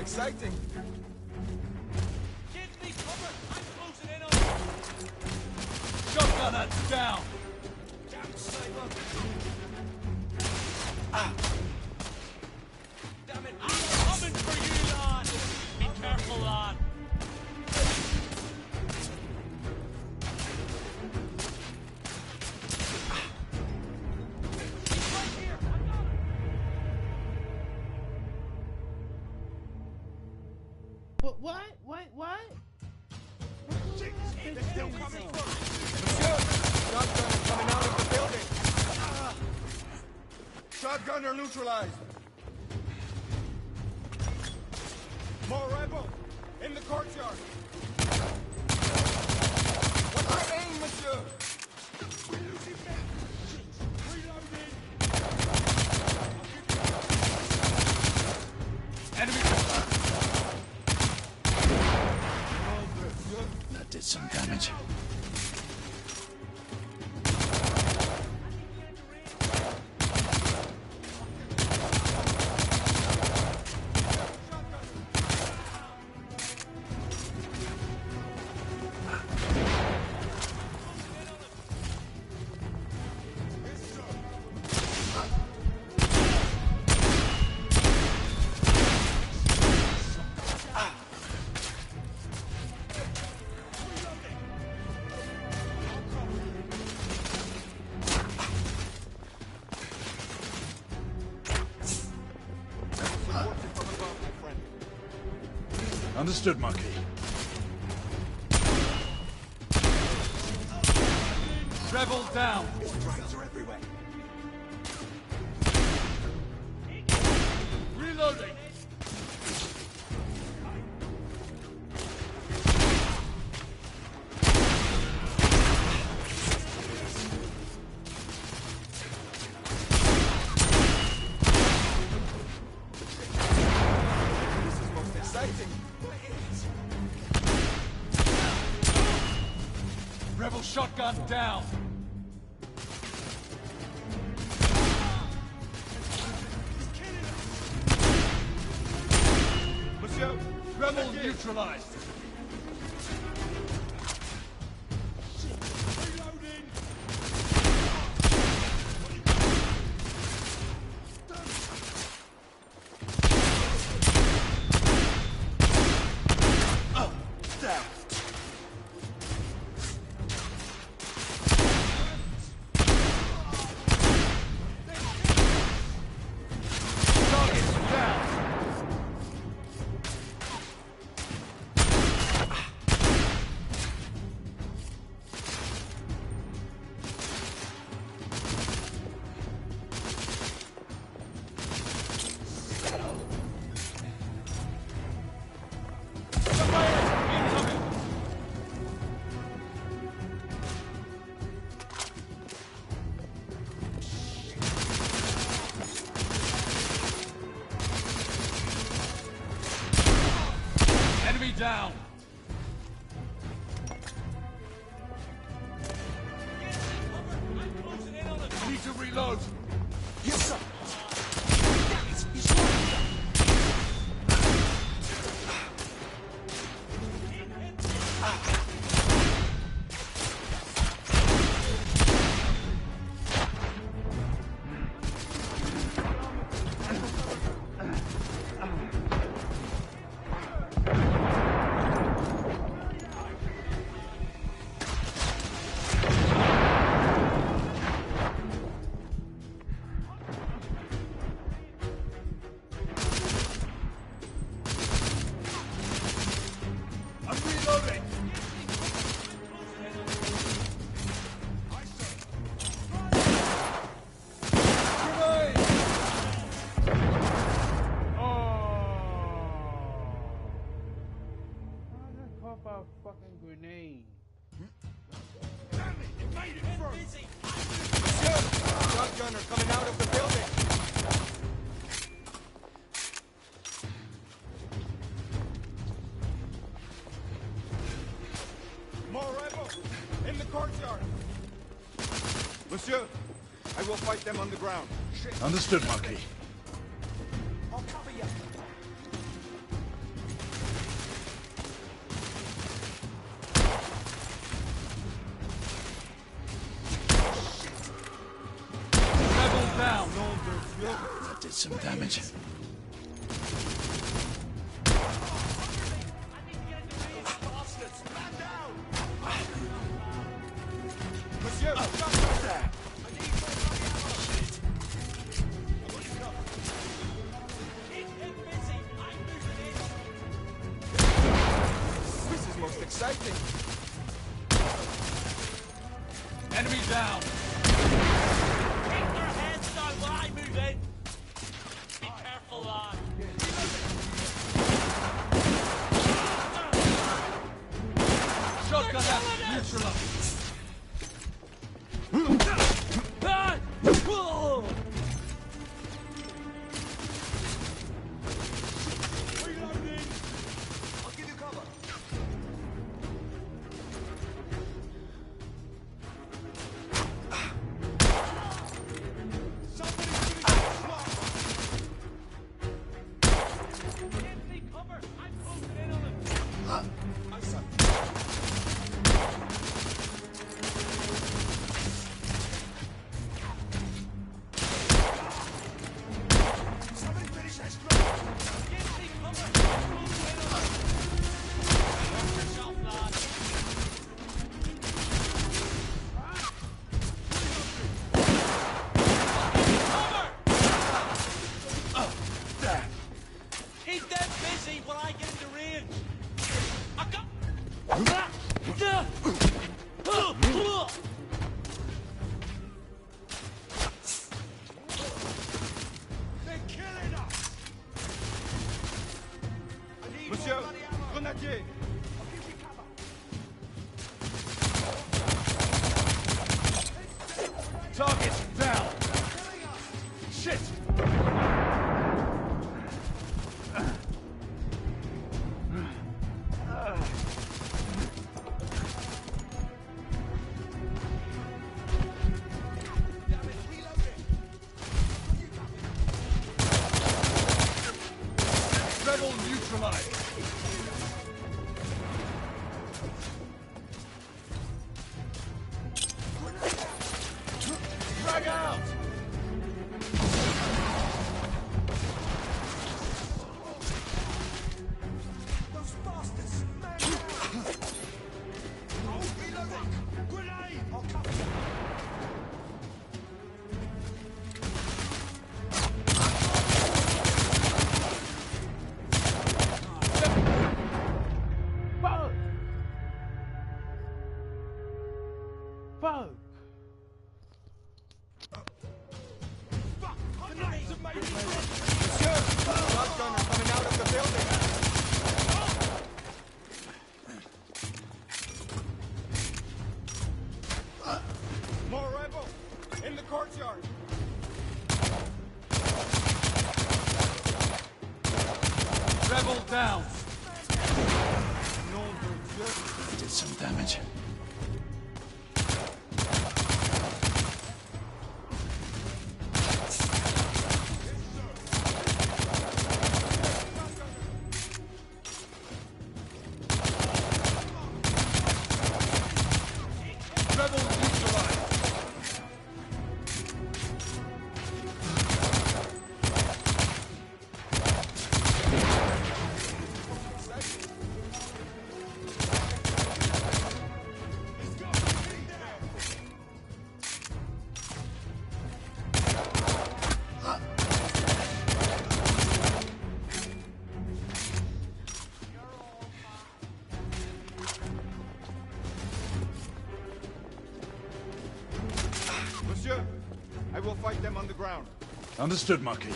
exciting. Give me cover! I'm closing in on you! Shotgunner, down! Damn saber! Damn it! I'm coming for you, lad! Be careful, lad! What? They're still coming for us! Shotgunner coming out of the building! Shotgunner neutralized! More rebel! In the courtyard! What's my aim, monsieur? We're losing men! Reloading! Enemy! That did some damage. Understood, Monkey. Rebel down! Strikes are everywhere! Reloading! This is most exciting! Rebel shotgun down! Monsieur! Rebel neutralized! Reloading! Oh, down! Targets down! Enemy down! Need to reload! Yes, sir! I'm reloading! Grenade! How did I pop out a fucking grenade? Damn it! You made it through! Monsieur! Shotgunner coming out of the building! More rebel! In the courtyard! Monsieur, I will fight them on the ground. Shit. Understood, Monkey. I'll cover you. some damage. Monsieur, stop there! This is most exciting. Enemy down! Keep their heads down while I move in! Be careful, lad! Shotgun out! Neutralize! Monsieur, grenadier! Target down! Shit! Rebel neutralized! Drag out! Those bastards! Man down! Oh, reloading! Grenade! I'll cover you! Fuck! Monsieur, shotgun are coming out of the building! More rebel! In the courtyard! Rebel down! Did some damage. Rebel neutralized! Monsieur, I will fight them on the ground. Understood, Marquis.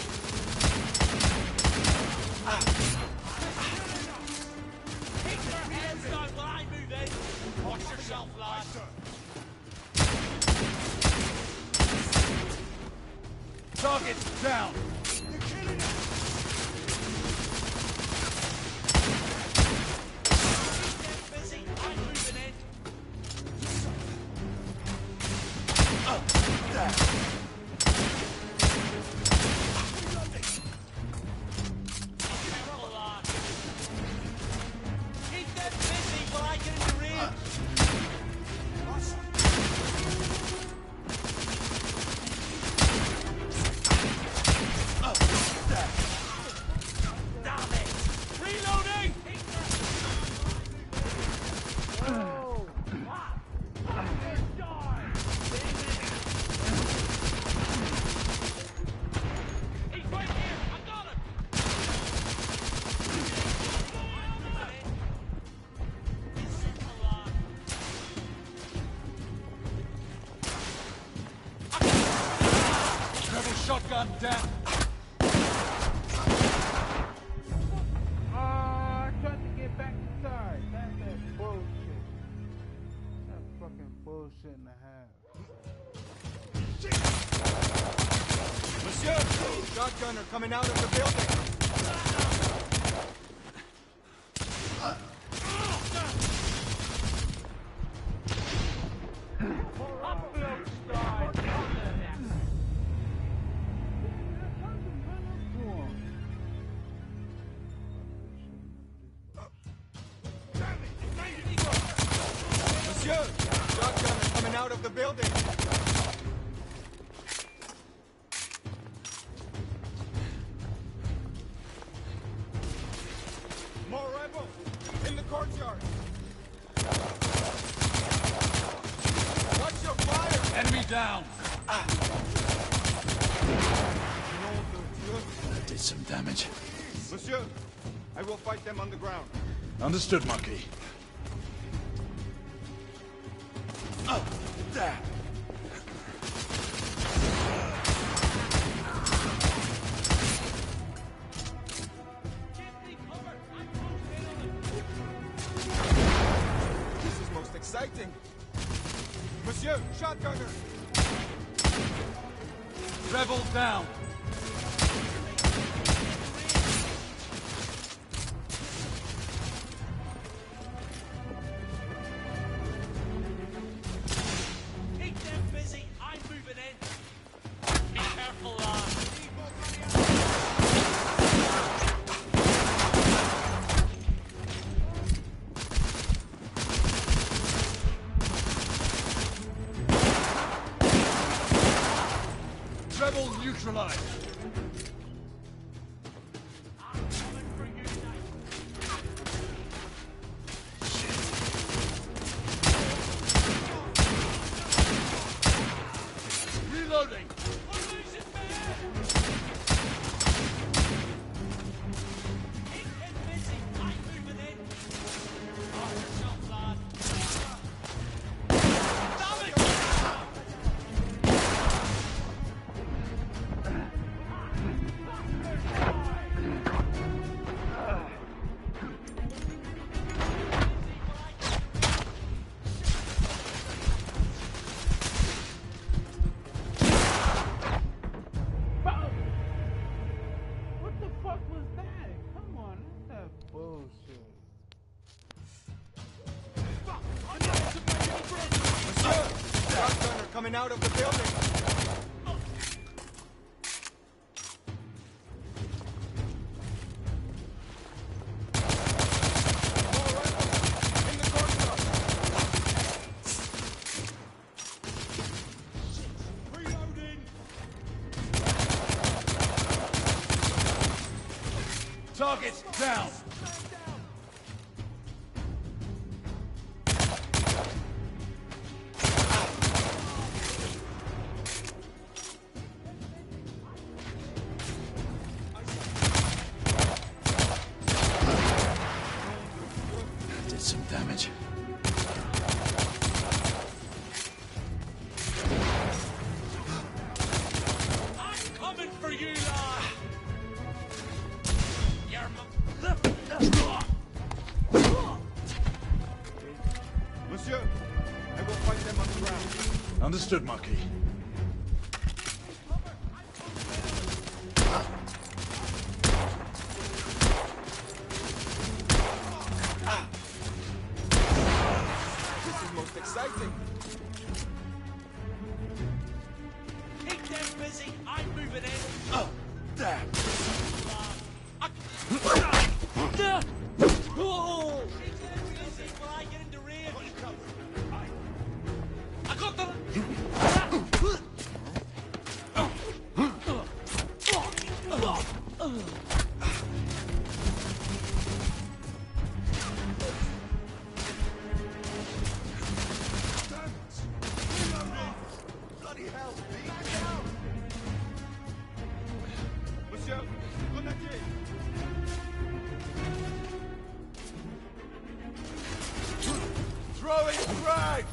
Keep their heads down while I move in! Watch yourself, lad! Target down! Busy, I'm moving in! down. I tried to get back inside. That's that bullshit. That's fucking bullshit and a half. Monsieur! Shotgunner coming out of the building! Monsieur! Shotgunner coming out of the building! More rebels! In the courtyard! Watch your fire! Enemy down! That did some damage. Monsieur, I will fight them on the ground. Understood, Monkey. There! This is most exciting. Monsieur, shotgunner! Rebel down! Keep them busy, I'm moving in. Be careful, lad. Rebel neutralized. Reloading. What the fuck was that? Come on, that's that bullshit. Monsieur, shotgunner coming out of the building. Target down. That did some damage. I'm coming for you, lad. Monsieur, I will fight them on the ground. Understood, Monkey. This is most exciting. Keep them busy, I'm moving in. There! I got them! Bloody hell! Back down! Monsieur, grenadier! Throwing frag!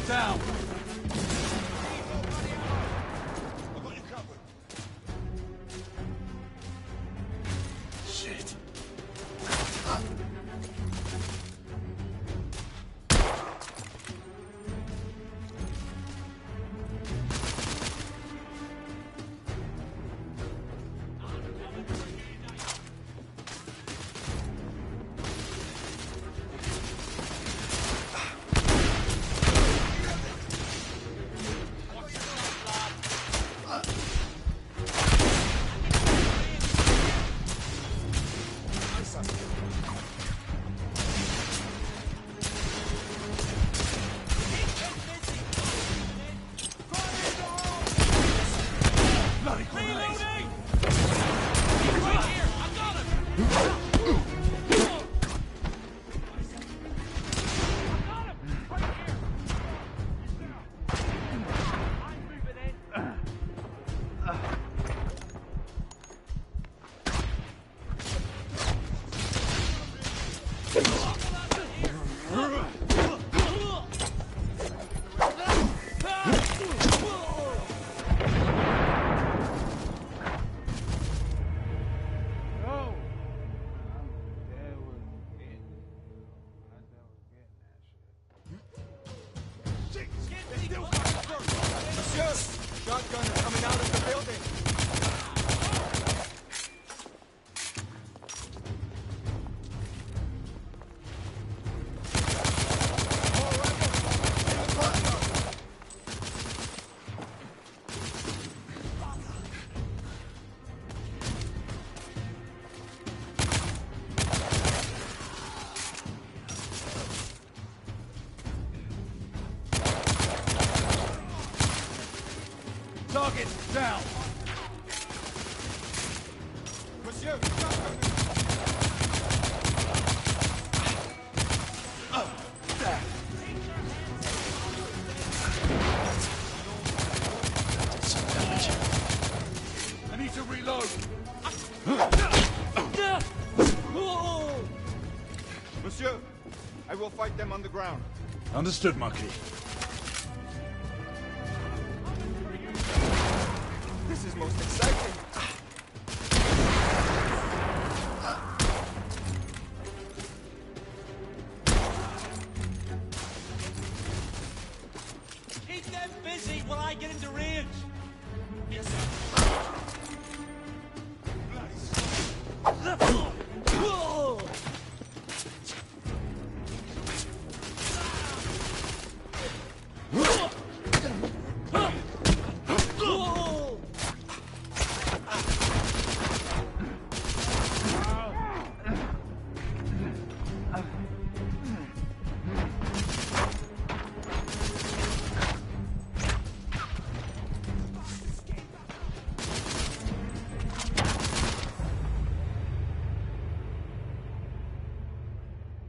down! Shit. Target down! Monsieur, Some damage. I need to reload! Monsieur, I will fight them on the ground. Understood, Marquis. This is most exciting. Keep them busy while I get into range! Yes, sir.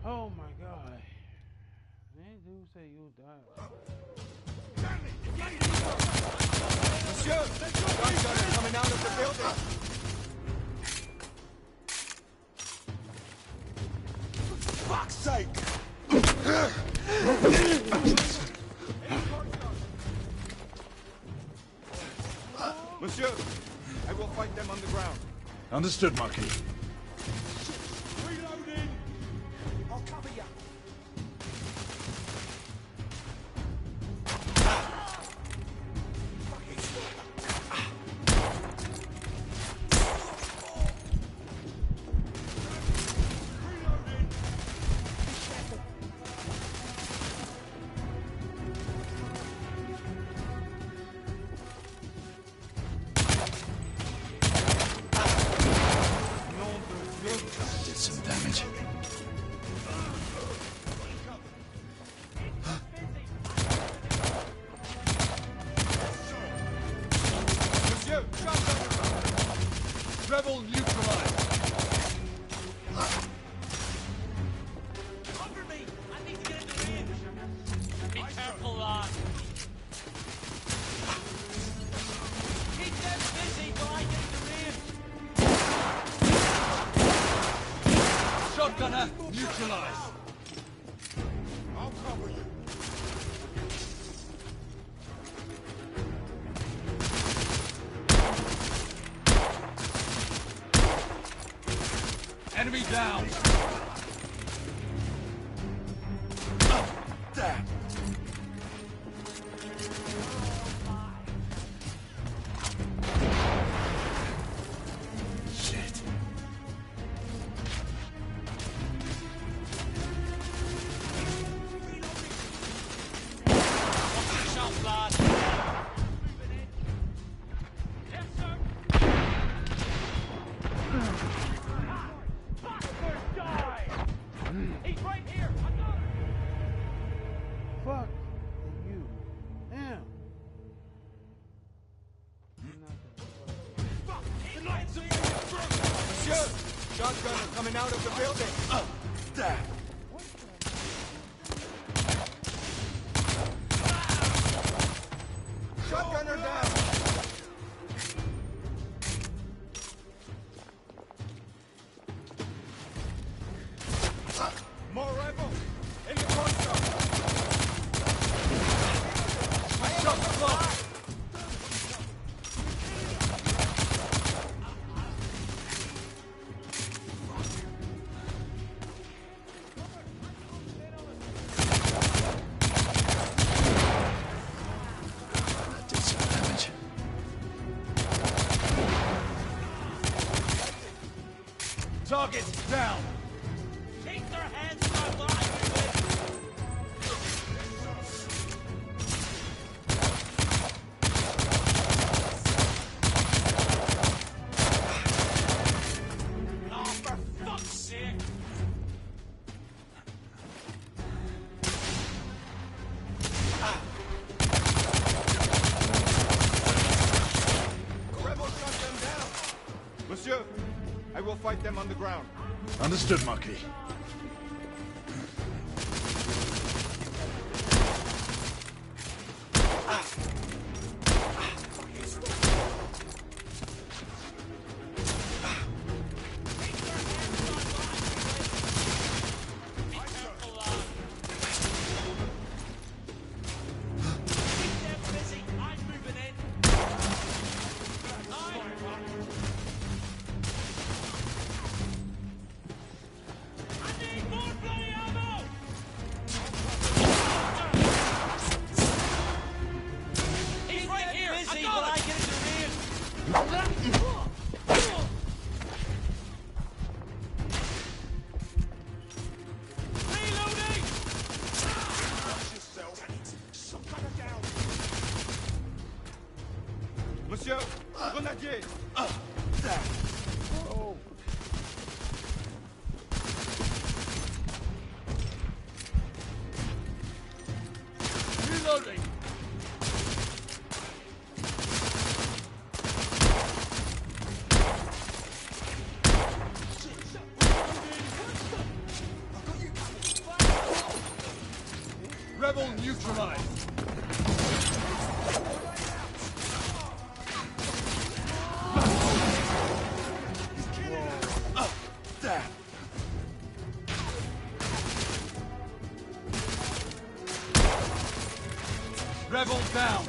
Oh my god. Man, dude say you'll die. Monsieur, shotgun is coming out of the building. Fuck's sake! Monsieur, I will fight them on the ground. Understood, Marquis. Reloading! I'll cover you! Did some damage. Monsieur, shotgun. Rebel neutralized! Cover me! I need to get into range! Be careful, lad! Keep them busy while I get into range! Shotgunner neutralized! I'll cover you. Enemy down! There! Shit. Shot, lad! Yes, sir! Bastard, die! He's right here! I got him! Fuck you. Damn. Monsieur! Shotgunner coming out of the building! There! Shotgunner down! More rebels! In the courtyard! Shot close! That did some damage. Target's down! Keep their heads alive! Oh, for fuck's sake! Rebels shot them down! Monsieur, I will fight them on the ground. Understood, Marquis. He's right here! Busy, but I get it to real. Reloading! Monsieur, grenadier! There! Oh. Reloading! Rebel neutralized! There! Rebel down!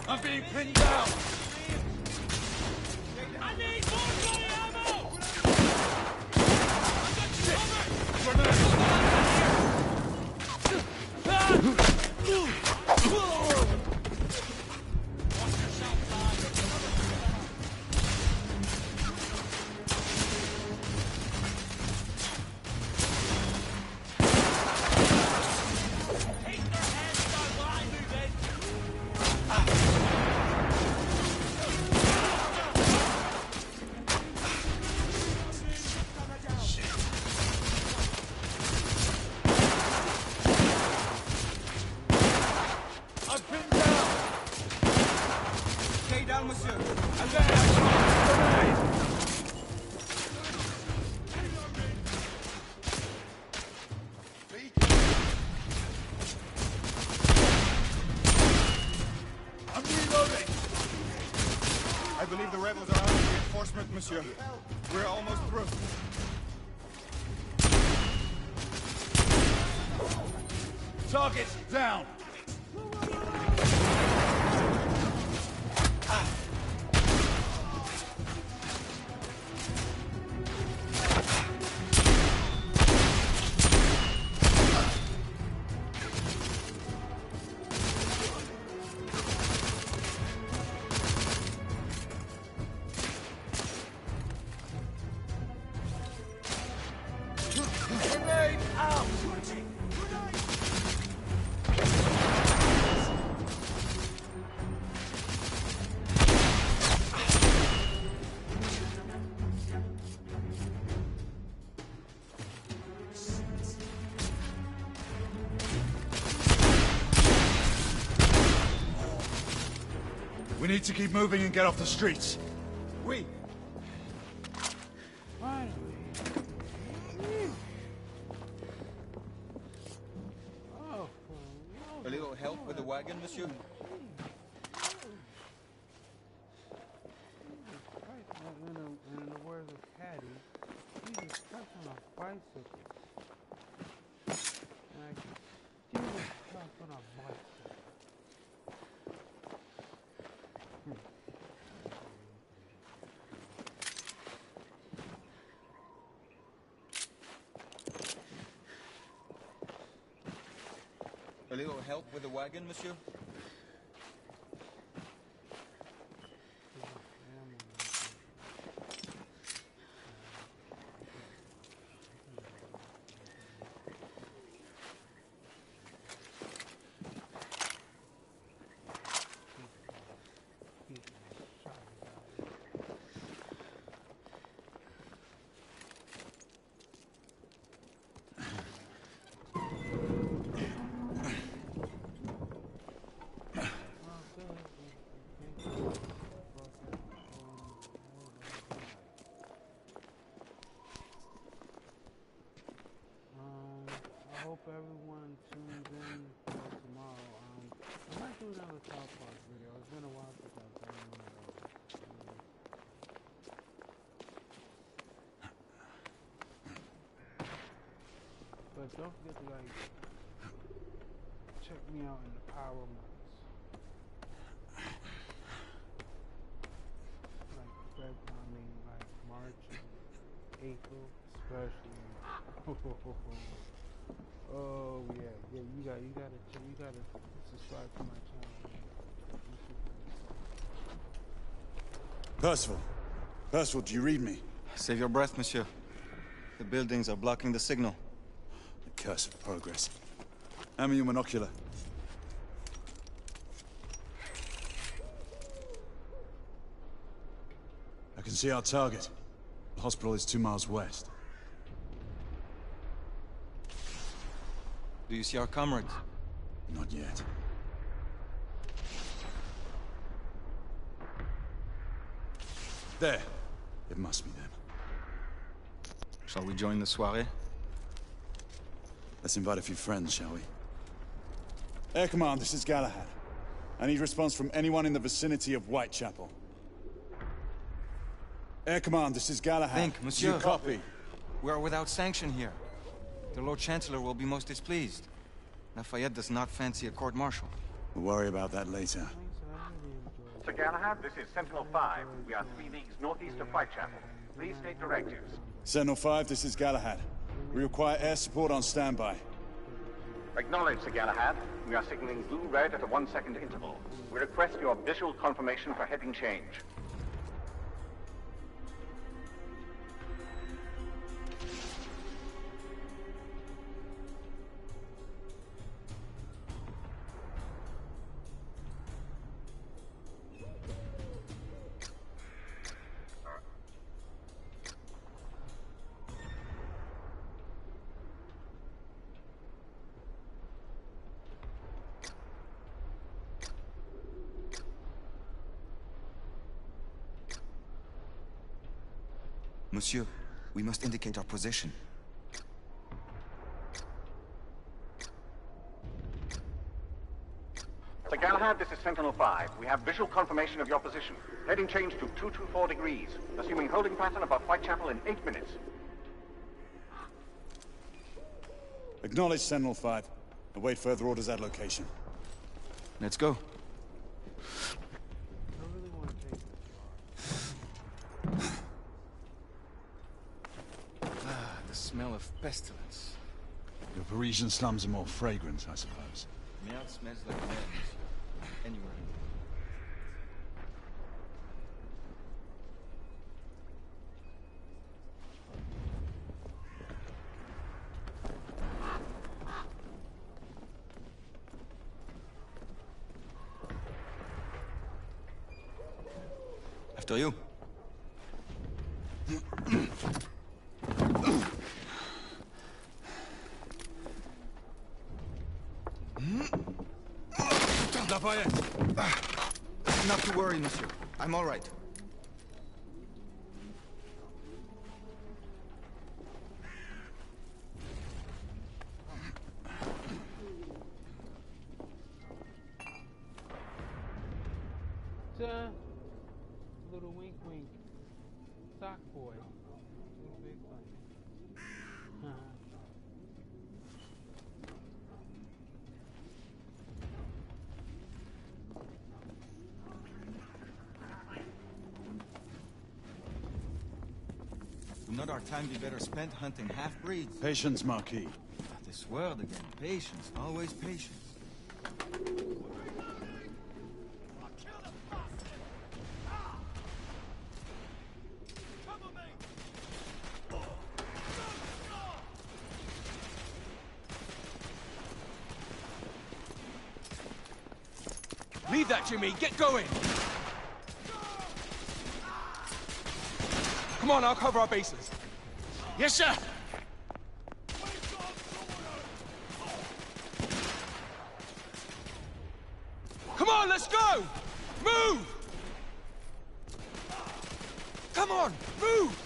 I'm being pinned down! I need more bloody ammo! I've got you covered! Watch yourself, lad. Keep their heads down while I move in! reinforcement, monsieur. We're almost through. Target down! Grenade out! We need to keep moving and get off the streets. Oui. Finally. Oh, A little help with the wagon, monsieur? and in the words of Caddy, Jesus Christ on a bicycle. Like, Jesus Christ on a bicycle. A little help with the wagon, monsieur? I hope everyone tunes in for tomorrow. I might do another South Park video. It's been a while since I've done one of those. But don't forget to check me out in the Power months. Like March, April, especially. Oh yeah, you gotta subscribe to my channel. Percival, do you read me? Save your breath, monsieur. The buildings are blocking the signal. The curse of progress. Hand me your monocular. I can see our target. The hospital is 2 miles west. Do you see our comrades? Not yet. There. It must be them. Shall we join the soirée? Let's invite a few friends, shall we? Air Command, this is Galahad. I need response from anyone in the vicinity of Whitechapel. Air Command, this is Galahad. Think, monsieur. You copy? We are without sanction here. The Lord Chancellor will be most displeased. Lafayette does not fancy a court-martial. We'll worry about that later. Sir Galahad, this is Sentinel-5. We are 3 leagues northeast of Whitechapel. Please state directives. Sentinel-5, this is Galahad. We require air support on standby. Acknowledged, Sir Galahad. We are signaling blue-red at a 1-second interval. We request your visual confirmation for heading change. Monsieur, we must indicate our position. Sir Galahad, Galahad, this is Sentinel-5. We have visual confirmation of your position. Heading change to 224 degrees. Assuming holding pattern above Whitechapel in 8 minutes. Acknowledge Sentinel-5. Await further orders at location. Let's go. The smell of pestilence. Your Parisian slums are more fragrant, I suppose. Merde smells like madness. Anywhere. After you. Not to worry, monsieur. I'm all right. Little wink wink. Sock boy. Little big fight. Would not our time be better spent hunting half-breeds? Patience, Marquis. This word again. Patience. Always patience. Leave that, Jimmy! Get going! Come on, I'll cover our bases. Yes, sir! Come on, let's go! Move! Come on, move!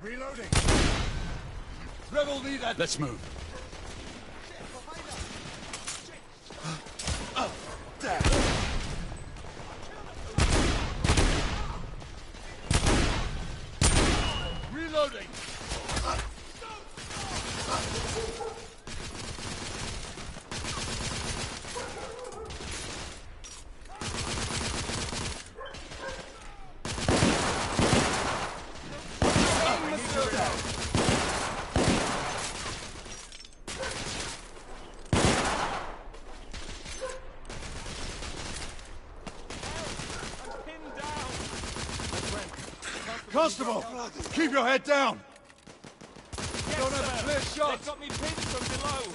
Reloading! Rebel leader! Let's move. Reloading! Constable! Keep your head down! Yes, don't have a clear shot! They got me pinned from below!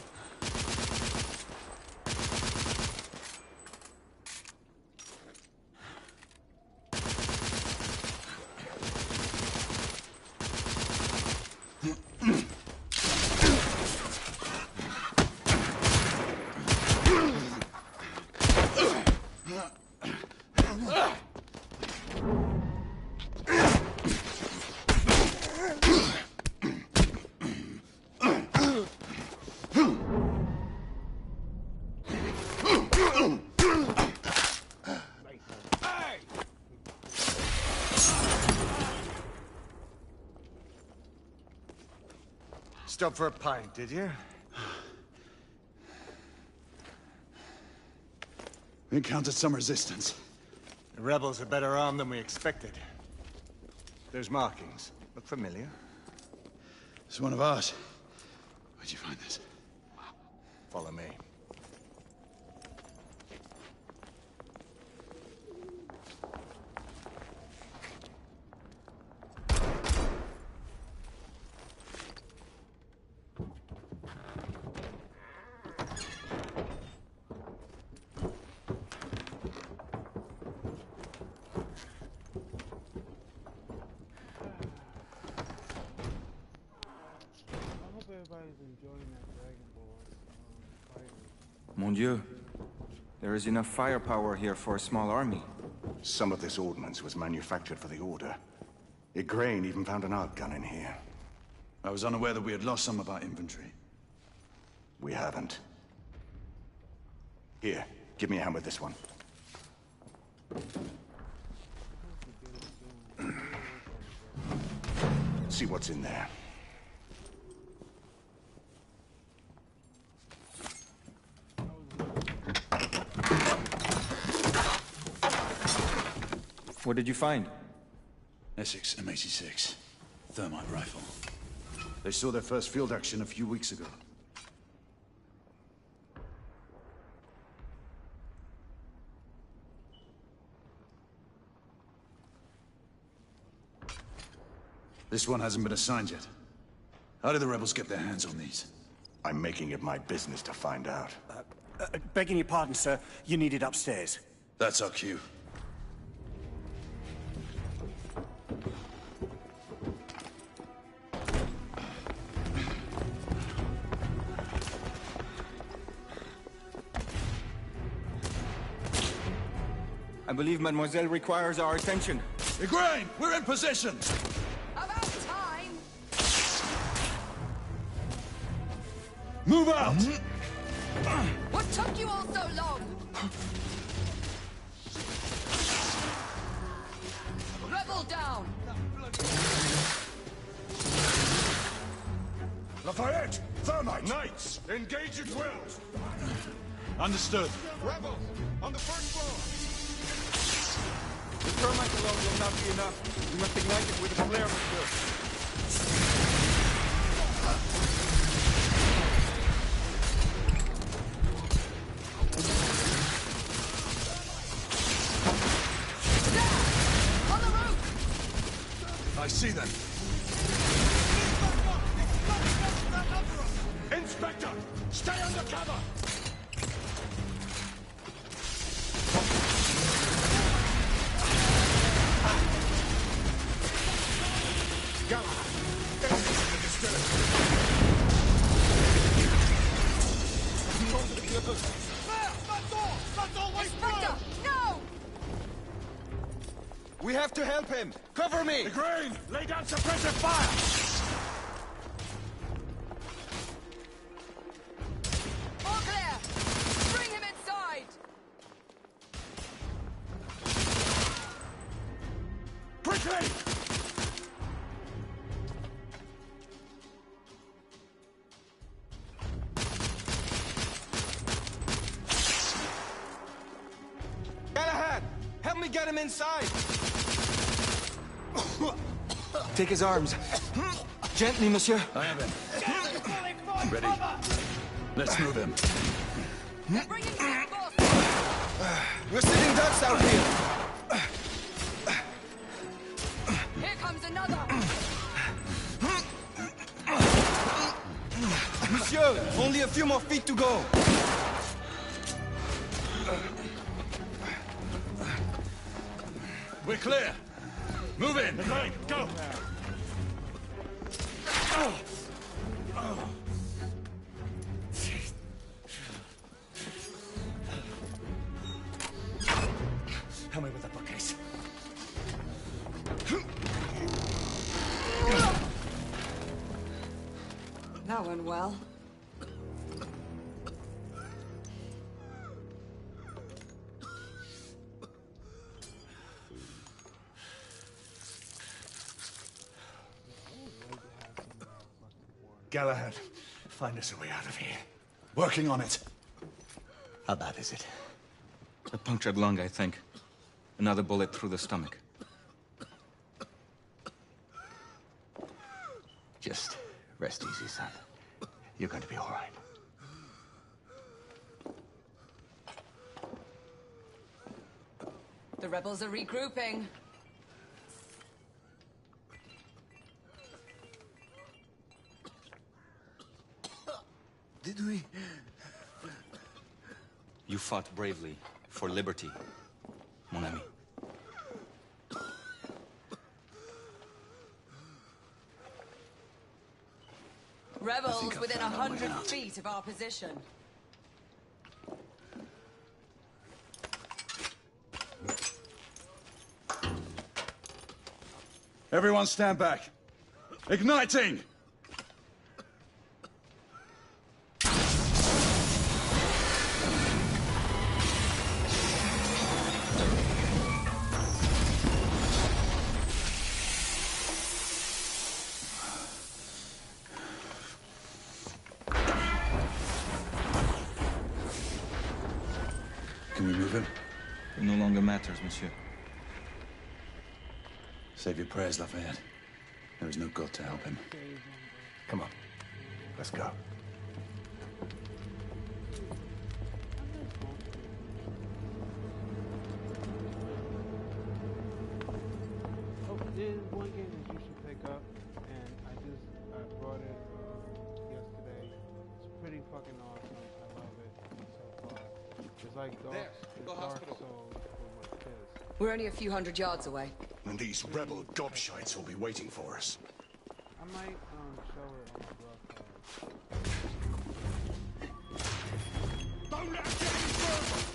Stop for a pint, did you? We encountered some resistance. The rebels are better armed than we expected. Those markings look familiar. It's one of ours. Where'd you find this? Follow me. Everybody's enjoying that Dragon Ball fighting. Mon Dieu. There is enough firepower here for a small army. Some of this ordnance was manufactured for the Order. Igraine even found an arc gun in here. I was unaware that we had lost some of our infantry. We haven't. Here, give me a hand with this one. See what's in there. What did you find? Essex M86. Thermite rifle. They saw their first field action a few weeks ago. This one hasn't been assigned yet. How did the rebels get their hands on these? I'm making it my business to find out. Begging your pardon, sir. You need it upstairs. That's our cue. I believe Mademoiselle requires our attention. Igraine, we're in position! About time! Move out! What took you all so long? Rebel down! Lafayette! Thermite! Knights! Engage at will! Understood. Rebels! On the first floor! The thermite alone will not be enough. We must ignite it with a flare, monsieur. On the roof! I see them. Inspector! Stay under cover! Inspector, no! We have to help him! Cover me! Igraine! Lay down suppressive fire! All clear! Bring him inside! Quickly! Galahad! Help me get him inside! Take his arms. Gently, monsieur. I have him. Ready. Let's move him. They're bringing reinforcements! We're sitting ducks out here! Here comes another! Monsieur, only a few more feet to go. We're clear. Move in. Igraine, go! Help me with the bookcase. That went well. Galahad, find us a way out of here. Working on it. How bad is it? A punctured lung, I think. Another bullet through the stomach. Just rest easy, son. You're going to be all right. The rebels are regrouping. Did we? You fought bravely for liberty, mon ami. Rebels within 100 feet of our position. Everyone stand back. Igniting! matters, monsieur. Save your prayers, Lafayette. There is no God to help him. Come on. Let's go. Oh, there's one game that you should pick up, and I brought it yesterday. It's pretty fucking awesome. I love it so far. It's like Dark Souls with kids. We're only a few hundred yards away. And these rebel gobshites will be waiting for us. I might show it on my blog. Don't let us get any further!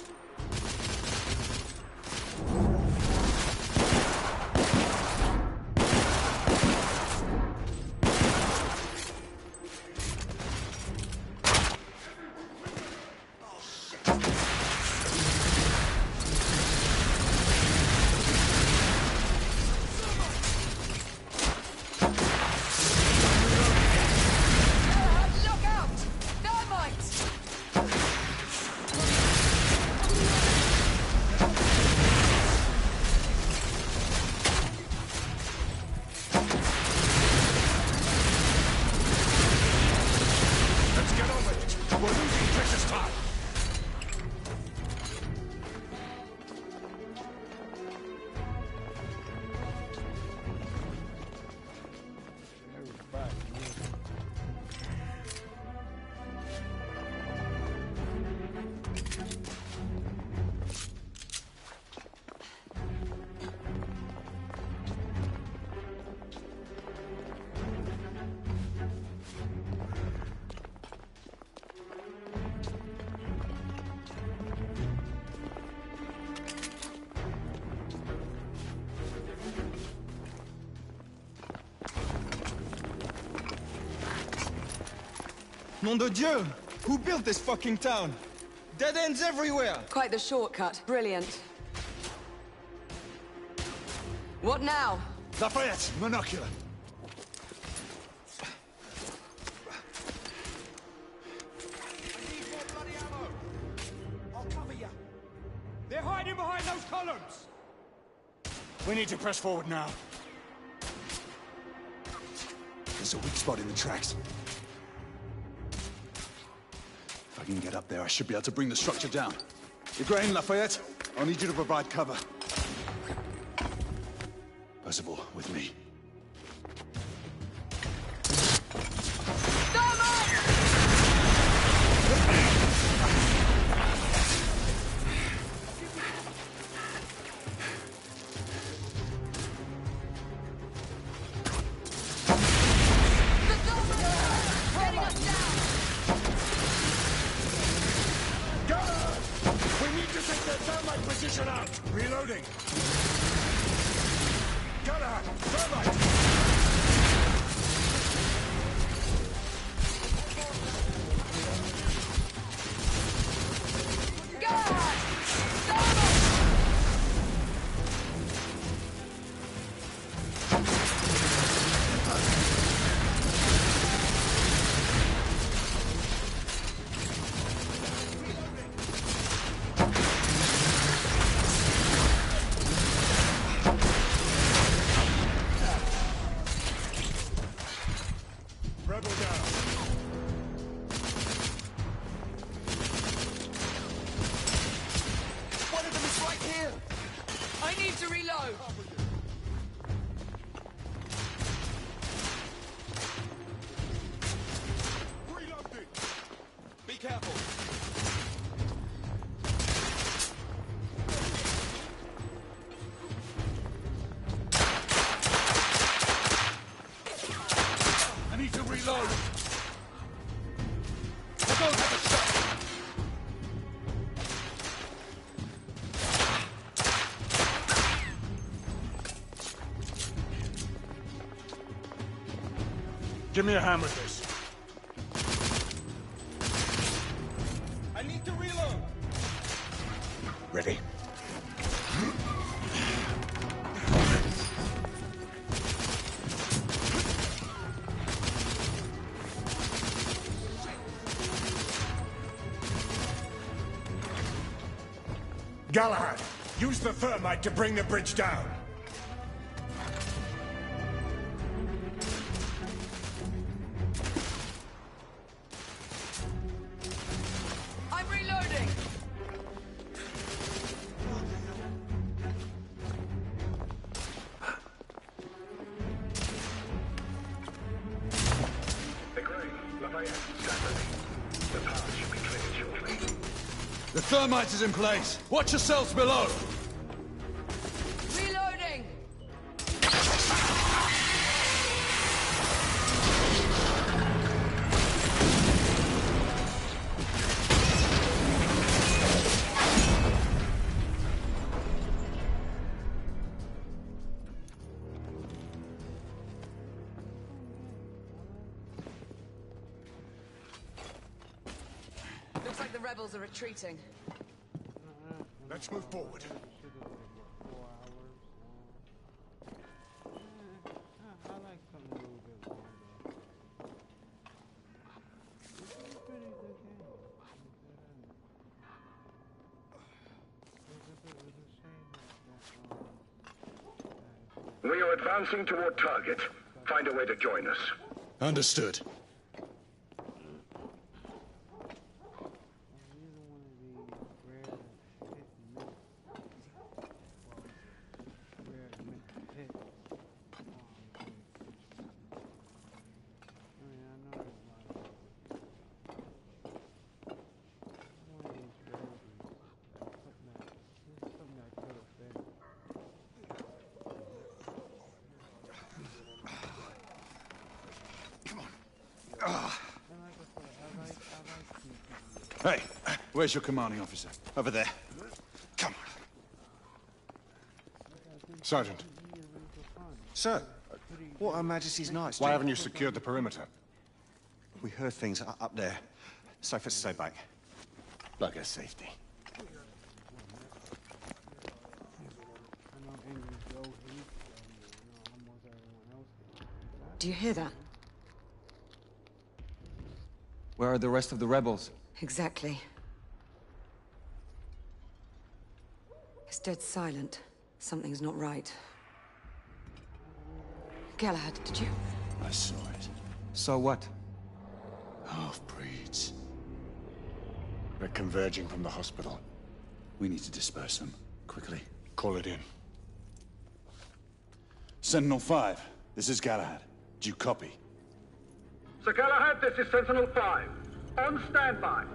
Nom de Dieu! Who built this fucking town? Dead ends everywhere! Quite the shortcut. Brilliant. What now? Lafayette, monocular. I'll cover you. They're hiding behind those columns! We need to press forward now. There's a weak spot in the tracks. If I can get up there, I should be able to bring the structure down. Igraine, Lafayette, I'll need you to provide cover. Percival, with me. Position out! Reloading! Galahad! Thermite! Give me a hand with this. I need to reload! Ready? Galahad, Use the thermite to bring the bridge down. I'm reloading. The thermite is in place. Watch yourselves below. Reloading. Looks like the rebels are retreating. Let's move forward. I like something a little bit longer. This is a pretty good game. It's a shame that We are advancing toward target. Find a way to join us. Understood. Hey, where's your commanding officer? Over there. Come on. Sergeant. Sir, what Her Majesty's Knights? Why haven't you secured the perimeter? We heard things up there. Safer to stay back. Like a safety. Do you hear that? Where are the rest of the rebels? Exactly. It's dead silent. Something's not right. Galahad, did you? I saw it. So what? Half-breeds. They're converging from the hospital. We need to disperse them. Quickly. Call it in. Sentinel-5, this is Galahad. Do you copy? Sir Galahad, this is Sentinel-5. On standby.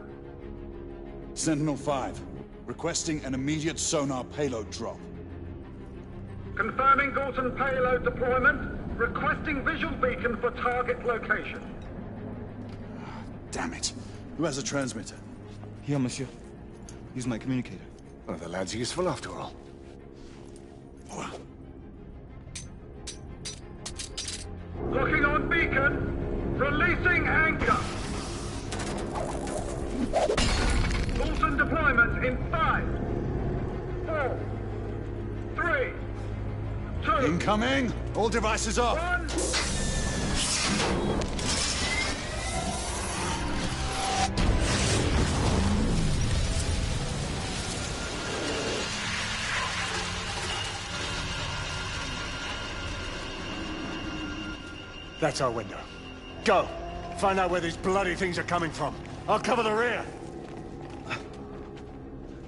Sentinel-5, requesting an immediate sonar payload drop. Confirming Galton payload deployment. Requesting visual beacon for target location. Damn it. Who has a transmitter? Here, monsieur. Use my communicator. Well, the lad's useful after all. Locking on beacon. Releasing anchor. Galton deployment in 5, 4, 3, 2. Incoming! All devices off! 1. That's our window. Go! Find out where these bloody things are coming from. I'll cover the rear!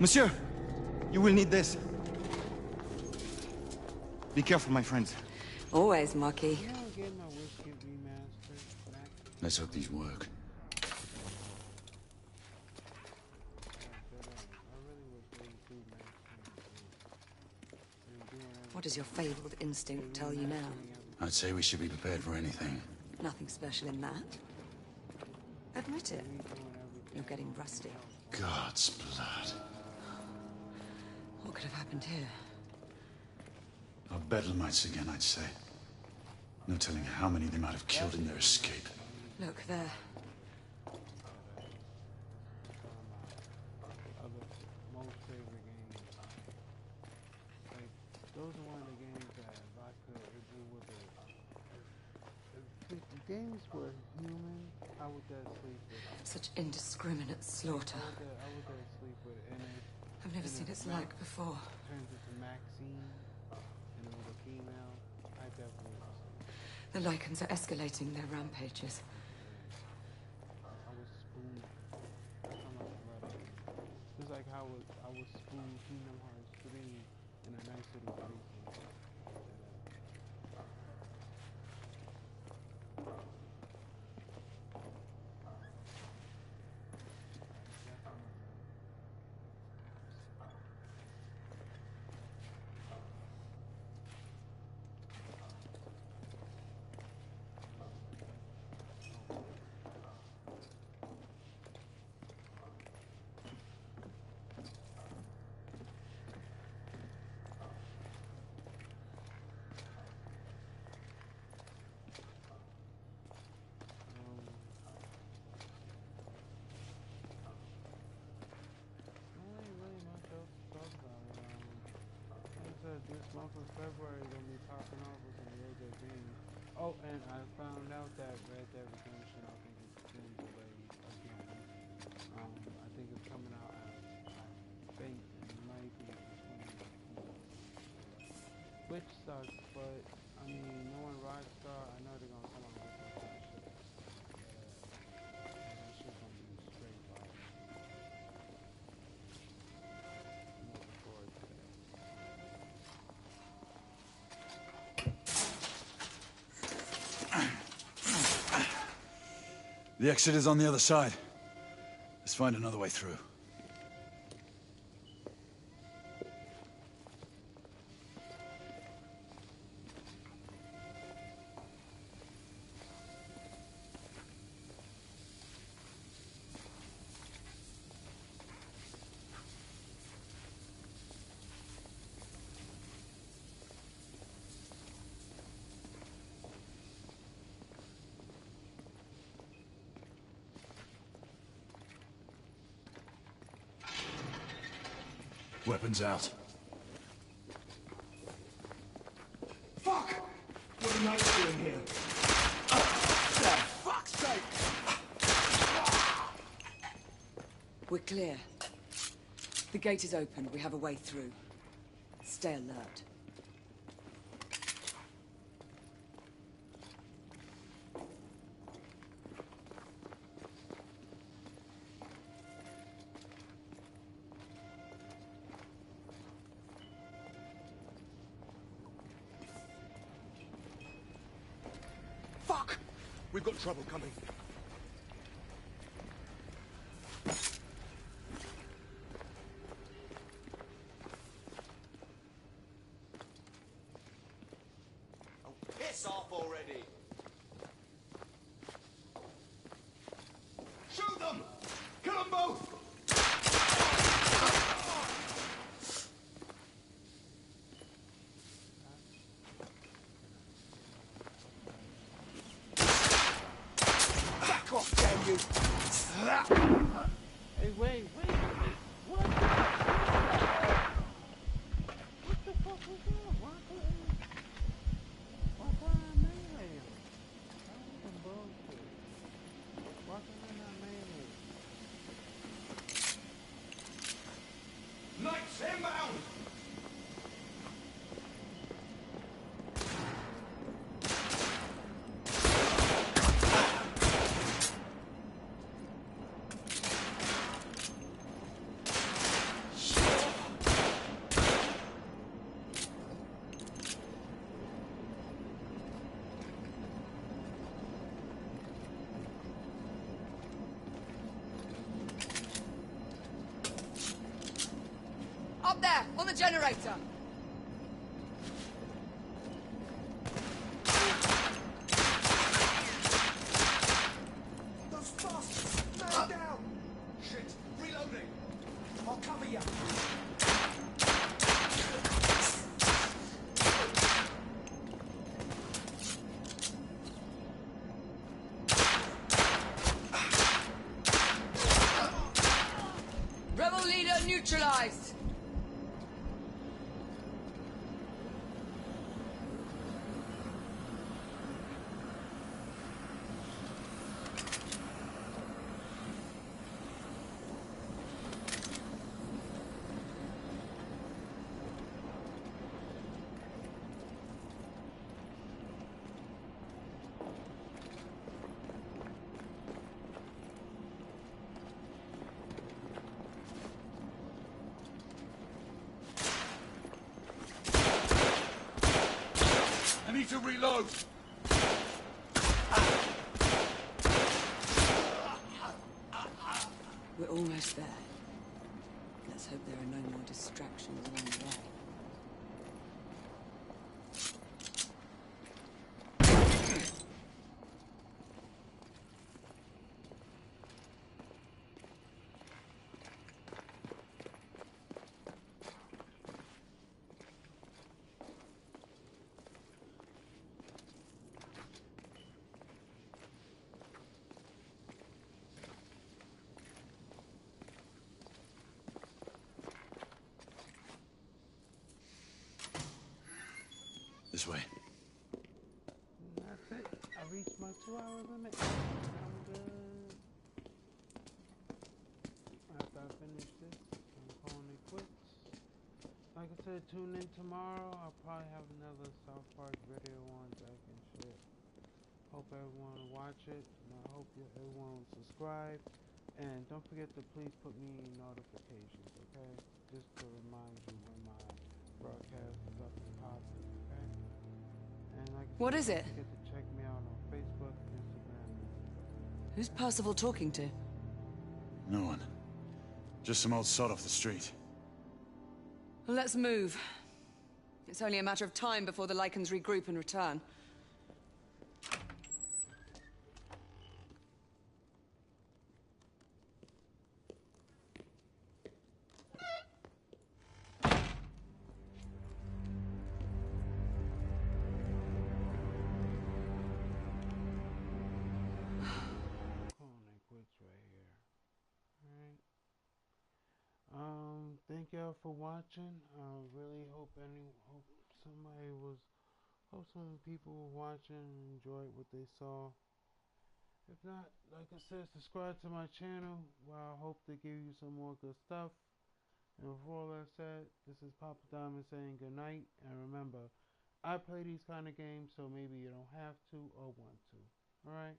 Monsieur! You will need this. Be careful, my friends. Always, Marquis. Let's hope these work. What does your fabled instinct tell you now? I'd say we should be prepared for anything. Nothing special in that. Admit it. You're getting rusty. God's blood. What could have happened here? Our bedlamites again, I'd say. No telling how many they might have killed in their escape. Look, there. Those are one of the games that if I could, if the games were human, I would sleep with it. Such indiscriminate slaughter. I would sleep with it. And I've never seen its like before. Turns into Maxine and a little female. I definitely will see. The Lycans are escalating their rampages. I was spoon. That's how much I love it. Just like how I was spoon Kingdom Hearts 3 in a nice little prequel. This month of February gonna be popping off with some real good games. Oh, and I found out that Red Dead Redemption, I think it's been delayed again. I think it's coming out. I think it might be in 2020. Which sucks, but I mean, knowing Rockstar, I know they're gonna come out with some good shit. That shit gonna be straight fire. I'm looking forward to that. The exit is on the other side. Let's find another way through. Weapons out. Fuck! What am I doing here? For fuck's sake! We're clear. The gate is open. We have a way through. Stay alert. Fuck! We've got trouble coming. Oh, piss off already! Shoot them! Kill them both! Back off, damn you! Hey, wait. What? What the fuck was that? Why couldn't I melee him? That was some bullshit. Why couldn't I not melee him? Knights inbound! Up there, on the generator. Those bastards! Man down! Shit! Reloading! I'll cover you! Rebel leader neutralized. reload! We're almost there. Let's hope there are no more distractions along the way. This way. That's it. I reached my 2-hour limit. I'm good. After I finish this, I'm calling it quits. Like I said, tune in tomorrow. I'll probably have another South Park video on deck and shit. Hope everyone will watch it, and I hope everyone will subscribe. And don't forget to please put me in notifications, okay? Just to remind you when my broadcast is up and popping, okay? And like I What said, is it? don't forget to check me out on Facebook, Instagram. Who's Percival talking to? No one. Just some old sod off the street. Well, let's move. It's only a matter of time before the Lycans regroup and return. Thank y'all for watching. I really hope some people were watching and enjoyed what they saw. If not, like I said, subscribe to my channel where I hope to give you some more good stuff. And with all that said, this is Poppa Diamond saying good night. And remember, I play these kind of games, so maybe you don't have to or want to. Alright?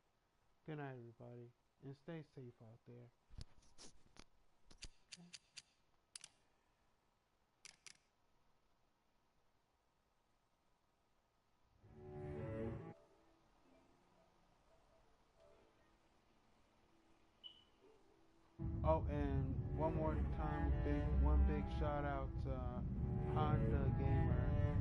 Good night, everybody. And stay safe out there. Oh, and one more time, one big shout out to Honda Gamer